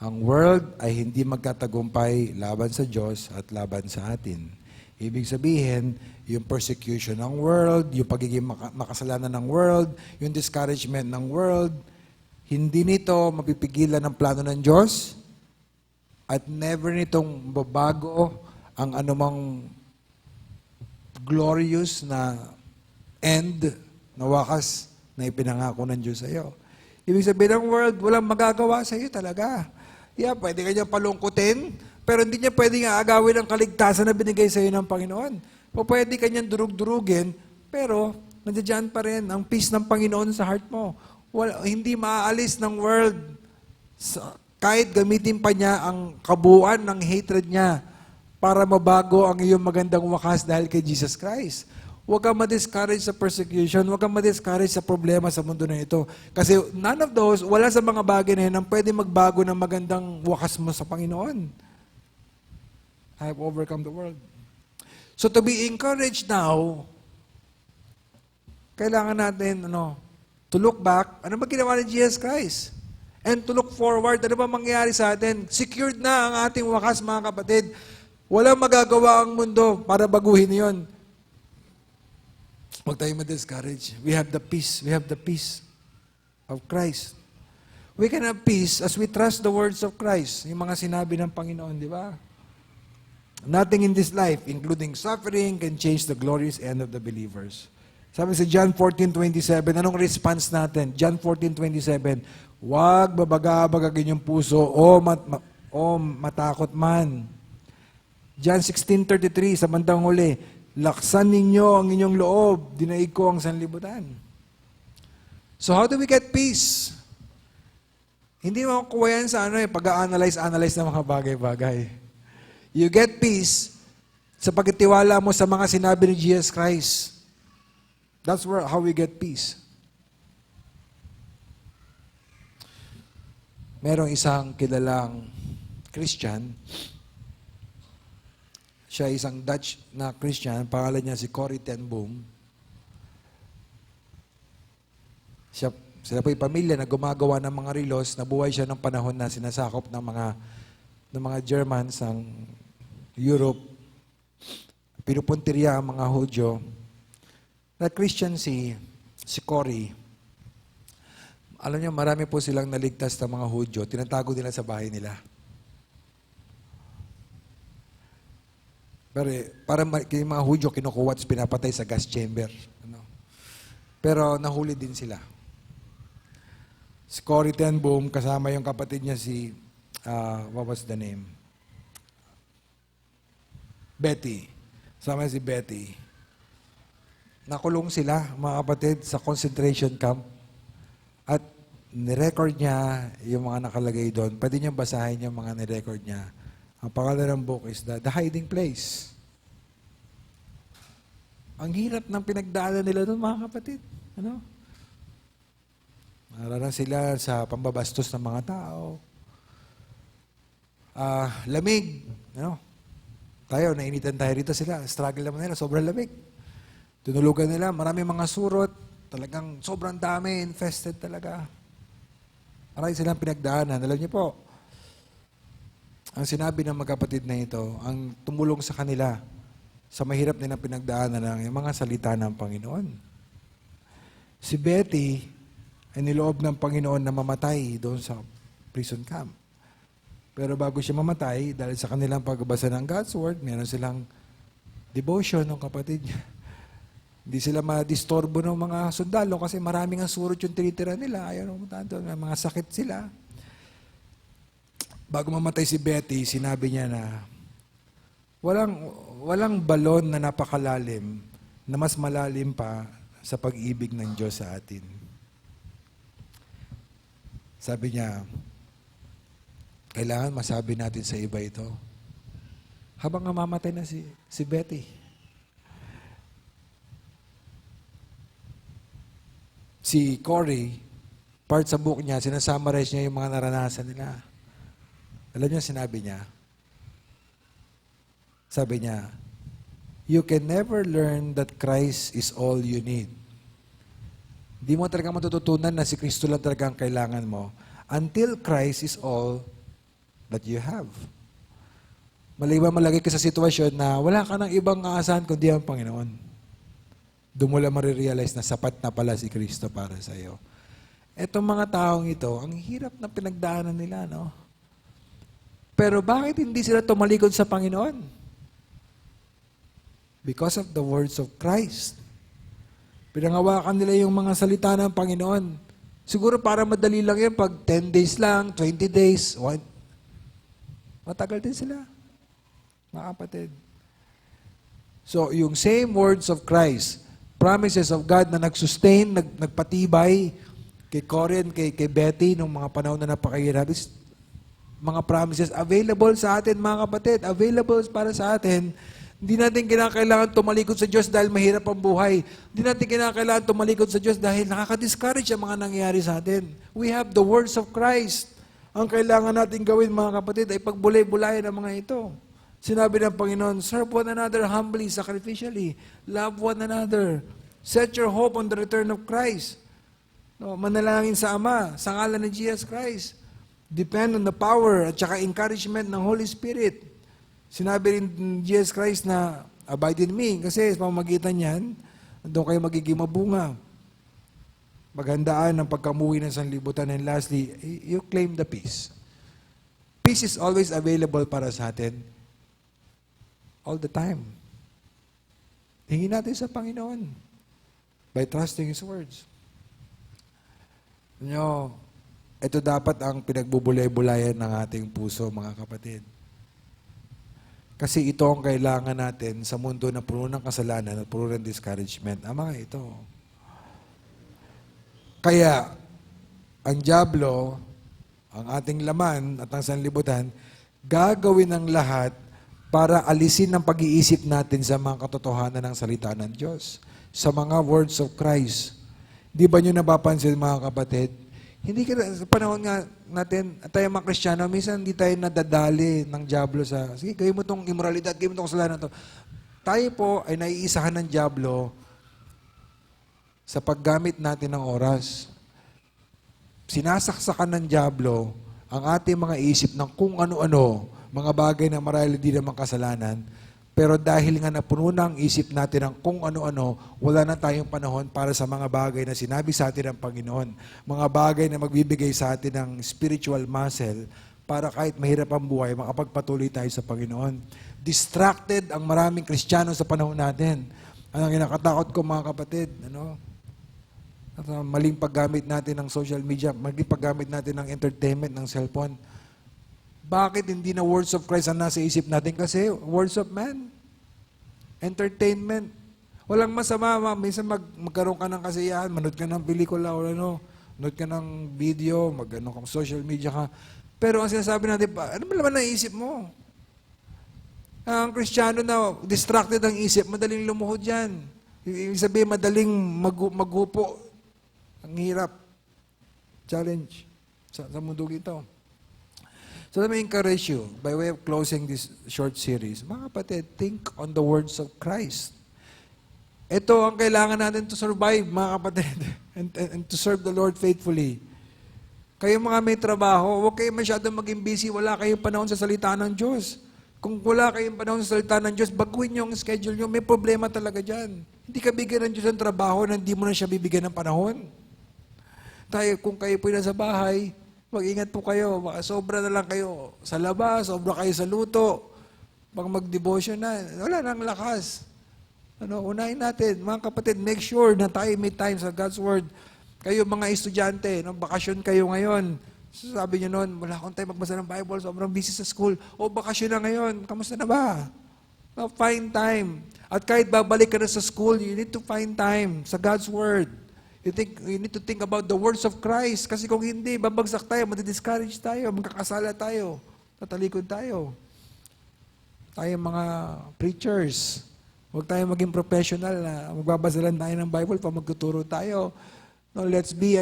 ang world ay hindi magkatagumpay laban sa Diyos at laban sa atin. Ibig sabihin, yung persecution ng world, yung pagiging makasalanan ng world, yung discouragement ng world, hindi nito mapipigilan ang plano ng Diyos at never nitong babago ang anumang glorious na end na wakas na ipinangako ng Diyos sa iyo. Ibig sabihin ng world, walang magagawa sa iyo talaga. Yeah, pwede ka niya palungkutin, pero hindi niya pwedeng aagawin ang kaligtasan na binigay sa iyo ng Panginoon. O pwede ka niyang durug-durugin, pero nandiyan pa rin ang peace ng Panginoon sa heart mo. Hindi maaalis ng world. Kahit gamitin pa niya ang kabuuan ng hatred niya para mabago ang iyong magandang wakas dahil kay Jesus Christ. Huwag kang ma-discourage sa persecution. Huwag kang ma-discourage sa problema sa mundo na ito. Kasi none of those, wala sa mga bagay na yun ang pwede magbago ng magandang wakas mo sa Panginoon. I have overcome the world. So to be encouraged now, kailangan natin, to look back, ano ba ginawa ni Jesus Christ? And to look forward, ano ba mangyayari sa atin? Secured na ang ating wakas, mga kapatid. Walang magagawa ang mundo para baguhin yon. Huwag tayo ma-discourage. We have the peace. We have the peace of Christ. We can have peace as we trust the words of Christ. Yung mga sinabi ng Panginoon, di ba? Nothing in this life, including suffering, can change the glorious end of the believers. Sabi sa John 14:27, anong response natin? John 14:27, huwag babagabagagin yung puso o matakot man. John 16:33, sa bandang huli, laksan ninyo ang inyong loob, dinaig ko ang sanlibutan. So how do we get peace? Hindi mo makukuha yan sa pag-analyze ng mga bagay-bagay. You get peace sa pagtitiwala mo sa mga sinabi ni Jesus Christ. That's how we get peace. Merong isang kilalang Christian. Siya isang Dutch na Christian. Pangalan niya si Corrie ten Boom. Sila po yung pamilya na gumagawa ng mga relos. Nabuhay siya ng panahon na sinasakop ng mga Germans ng Europe. Pinupuntirya ang mga Hudyo. Na Christian si Corrie. Alam niyo, marami po silang naligtas ng mga Hudyo. Tinatago nila sa bahay nila. Pero para yung mga Hudyo, kinukuha at pinapatay sa gas chamber. Pero nahuli din sila. Si Corrie ten Boom, kasama yung kapatid niya what was the name? Betty. Kasama si Betty. Nakulong sila, mga kapatid, sa concentration camp. At nirecord niya yung mga nakalagay doon. Pwede niyang basahin yung mga nirecord niya. Ang pangalan ng book is The Hiding Place. Ang hirap ng pinagdaanan nila doon, mga kapatid. Nararan sila sa pambabastos ng mga tao. Lamig. Tayo, nainitan tayo rito sila. Struggle naman nila, sobrang lamig. Tinulugan nila, marami mga surot. Talagang sobrang dami, infested talaga. Marami silang pinagdaanan. Alam niyo po, ang sinabi ng magkapatid na ito, ang tumulong sa kanila sa mahirap nilang pinagdaanan ng yung mga salita ng Panginoon. Si Betty ay niloob ng Panginoon na mamatay doon sa prison camp. Pero bago siya mamatay, dahil sa kanilang pagbasa ng God's Word, meron silang devotion ng kapatid niya. Hindi sila madistorbo ng mga sundalo kasi maraming ang surot yung tinitira nila. Ayaw naman doon, may mga sakit sila. Bago mamatay si Betty, sinabi niya na walang balon na napakalalim na mas malalim pa sa pag-ibig ng Diyos sa atin. Sabi niya, kailangan masabi natin sa iba ito. Habang namamatay na si Betty. Si Corrie, part sa book niya, sinasummarize niya yung mga naranasan nila. Alam niyo, sinabi niya, you can never learn that Christ is all you need. Hindi mo talaga matututunan na si Kristo lang talaga ang kailangan mo until Christ is all that you have. Maliban malagay ka sa sitwasyon na wala ka ng ibang aasahan kundi ang Panginoon. Doon mo lang marirealize na sapat na pala si Kristo para sa iyo. Etong mga taong ito, ang hirap na pinagdaanan nila, no? Pero bakit hindi sila tumalikod sa Panginoon? Because of the words of Christ. Pinangawakan nila yung mga salita ng Panginoon. Siguro para madali lang yan, pag 10 days lang, 20 days, matagal din sila, mga kapatid. So, yung same words of Christ, promises of God na nag-sustain, nagpatibay kay Corinne, kay Betty, nung mga panahon na napakahirap, mga promises available sa atin, mga kapatid, available para sa atin, Hindi natin kinakailangan tumalikod sa Diyos dahil mahirap ang buhay. Hindi natin kinakailangan tumalikod sa Diyos dahil nakaka-discourage ang mga nangyayari sa atin. We have the words of Christ. Ang kailangan natin gawin, mga kapatid, ay pagbulay-bulayan ang mga ito. Sinabi ng Panginoon, serve one another humbly, sacrificially. Love one another. Set your hope on the return of Christ. No, manalangin sa Ama, sa ngalan ni Jesus Christ. Depend on the power at saka encouragement ng Holy Spirit. Sinabi rin ni Jesus Christ na, abide in me, kasi sa pamamagitan niyan, doon kayo magiging mabunga. Maghandaan ng pagkamuhi ng sanlibutan. And lastly, you claim the peace. Peace is always available para sa atin. All the time. Hingin natin sa Panginoon by trusting His words. Ito dapat ang pinagbubulay-bulayan ng ating puso, mga kapatid. Kasi ito ang kailangan natin sa mundo na puno ng kasalanan at puno ng discouragement. Ang mga ito. Kaya, ang dyablo, ang ating laman at ang sanlibutan, gagawin ang lahat para alisin ang pag-iisip natin sa mga katotohanan ng salita ng Diyos, sa mga words of Christ. Di ba nyo napapansin, mga kapatid? Hindi ka, sa panahon nga natin, tayo mga Kristiyano, minsan hindi tayo nadadali ng dyablo sa, sige, gawin mo itong immoralidad, gawin mo itong kasalanan to. Tayo po ay naiisahan ng dyablo sa paggamit natin ng oras. Sinasaksakan ng dyablo ang ating mga isip ng kung ano-ano, mga bagay na marahil hindi naman kasalanan, pero dahil nga napuno na ang isip natin ng kung ano-ano, wala na tayong panahon para sa mga bagay na sinabi sa atin ng Panginoon. Mga bagay na magbibigay sa atin ng spiritual muscle para kahit mahirap ang buhay, makapagpatuloy tayo sa Panginoon. Distracted ang maraming Kristiyano sa panahon natin. Ang kinakatakot ko, mga kapatid, maling paggamit natin ng social media, maling paggamit natin ng entertainment, ng cellphone. Bakit hindi na words of Christ ang nasa isip natin? Kasi words of man. Entertainment. Walang masama, minsan magkaroon ka ng kasiyahan, manood ka ng pelikula o manood ka ng video, kang social media ka. Pero ang sinasabi natin, ano ba naman naisip mo? Ang Kristiyano na distracted ang isip, madaling lumuhod yan. Ibig sabihin, madaling maghupo. Ang hirap. Challenge sa mundo ito. So let me encourage you, by way of closing this short series, mga kapatid, think on the words of Christ. Ito ang kailangan natin to survive, mga kapatid, and to serve the Lord faithfully. Kayo mga may trabaho, huwag kayo masyadong maging busy, wala kayong panahon sa salita ng Diyos. Kung wala kayong panahon sa salita ng Diyos, baguhin niyo ang schedule niyo, may problema talaga dyan. Hindi ka bigyan ng Diyos ng trabaho na hindi mo na siya bibigyan ng panahon. Kung kayo po nasa bahay, mag-ingat po kayo. Baka sobra na lang kayo sa labas, sobra kayo sa luto. Pag mag-devotion na, wala nang lakas. Unahin natin. Mga kapatid, make sure na tayo may time sa God's Word. Kayo mga estudyante, bakasyon kayo ngayon. Sabi niyo noon, wala akong time magbasa ng Bible, sobrang busy sa school. Bakasyon na ngayon. Kamusta na ba? Find time. At kahit babalik ka na sa school, you need to find time sa God's Word. You need to think about the words of Christ. Kasi kung hindi, babagsak tayo, madi-discourage tayo, magkakasala tayo, tatalikod tayo. Tayo mga preachers, huwag tayo maging professional na magbabasa lang tayo ng Bible pa magtuturo tayo. No, let's be,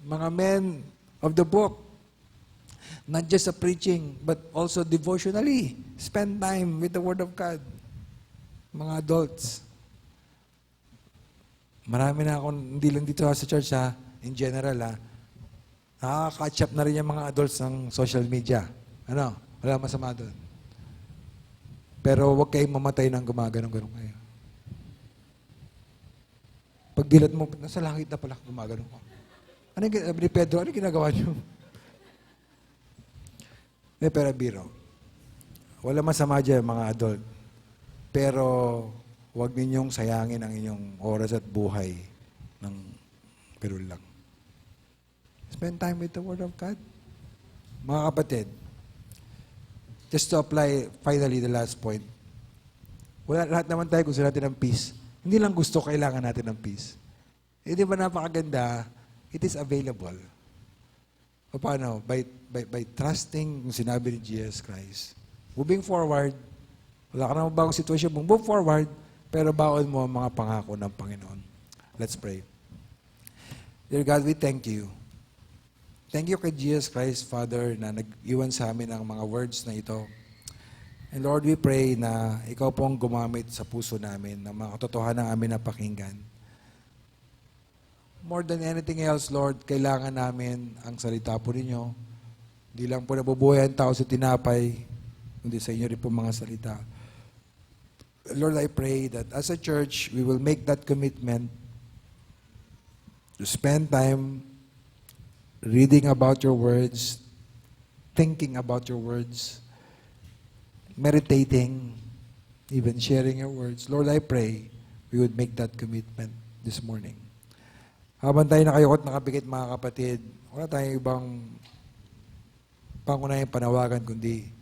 mga men of the book. Not just a preaching, but also devotionally. Spend time with the Word of God. Mga adults. Marami na akong, hindi lang dito sa church in general nakaka-catch up na rin yung mga adults ng social media. Wala masama doon. Pero huwag kayong mamatay ng gumagano'n kayo. Pag dilat mo, nasa langit na pala gumagano'n ko. Sabi ni Pedro, ano ginagawa niyo? Pero biro. Wala masama dyan mga adult. Pero huwag ninyong sayangin ang inyong oras at buhay ng pirul lang. Spend time with the Word of God. Mga kapatid, just to apply finally the last point, lahat naman tayo gusto natin ng peace. Hindi lang gusto, kailangan natin ng peace. Di ba napakaganda? It is available. O paano? By trusting yung sinabi ni Jesus Christ. moving forward, wala ka namang bagong sitwasyon mo, move forward, pero baon mo ang mga pangako ng Panginoon. Let's pray. Dear God, we thank you. Thank you kay Jesus Christ, Father, na nag-iwan sa amin ang mga words na ito. And Lord, we pray na ikaw pong gumamit sa puso namin ng mga katotohanan ng amin na pakinggan. More than anything else, Lord, kailangan namin ang salita po ninyo. Hindi lang po nabubuhay ang tao sa tinapay, kundi sa inyo rin po mga salita. Lord, I pray that as a church, we will make that commitment to spend time reading about your words, thinking about your words, meditating, even sharing your words. Lord, I pray we would make that commitment this morning. Habang tayo nakayukot nakapikit mga kapatid, wala tayong ibang pangunahing panawagan kundi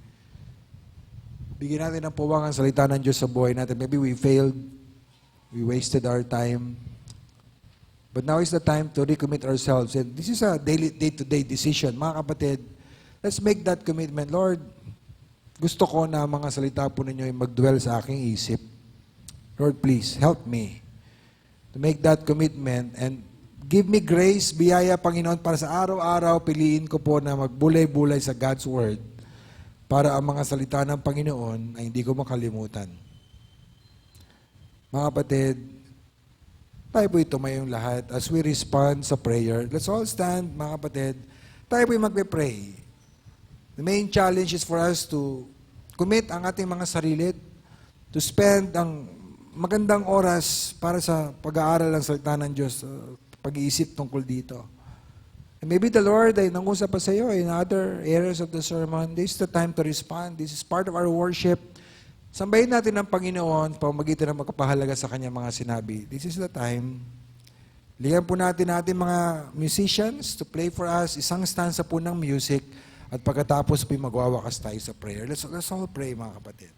bigyan natin ng puwang ang salita ng Diyos sa buhay natin. Maybe we failed, we wasted our time, but now is the time to recommit ourselves. And this is a daily, day-to-day decision. Mga kapatid, let's make that commitment. Lord, gusto ko na mga salita po ninyo ay mag-dwell sa aking isip. Lord, please, help me to make that commitment and give me grace, biyaya, Panginoon, para sa araw-araw, piliin ko po na magbulay-bulay sa God's Word para ang mga salita ng Panginoon ay hindi ko makalimutan. Mga kapatid, tayo po tumayong lahat as we respond sa prayer. Let's all stand, mga kapatid. Tayo po magpe-pray. The main challenge is for us to commit ang ating mga sarili, to spend ang magandang oras para sa pag-aaral ng salita ng Diyos, pag-iisip tungkol dito. And maybe the Lord ay nangusap pa sa iyo in other areas of the sermon. This is the time to respond. This is part of our worship. Sambahin natin ang Panginoon pamamagitan ng magpapahalaga sa Kanyang mga sinabi. This is the time. Ligan po natin mga musicians to play for us isang stanza po ng music. At pagkatapos po magwawakas tayo sa prayer. Let's all pray, mga kapatid.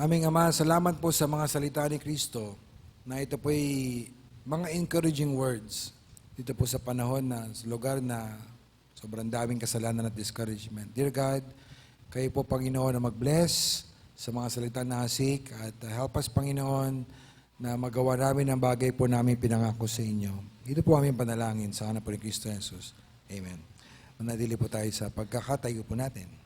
Aming Ama, salamat po sa mga salita ni Kristo na ito po ay mga encouraging words dito po sa panahon na sa lugar na sobrang daming kasalanan at discouragement. Dear God, kayo po Panginoon na mag-bless sa mga salita na hasik at help us Panginoon na magawa namin ang bagay po namin pinangako sa inyo. Ito po aming panalangin sa hanap po ni Kristo Jesus. Amen. Manatili po tayo sa pagkakatayo po natin.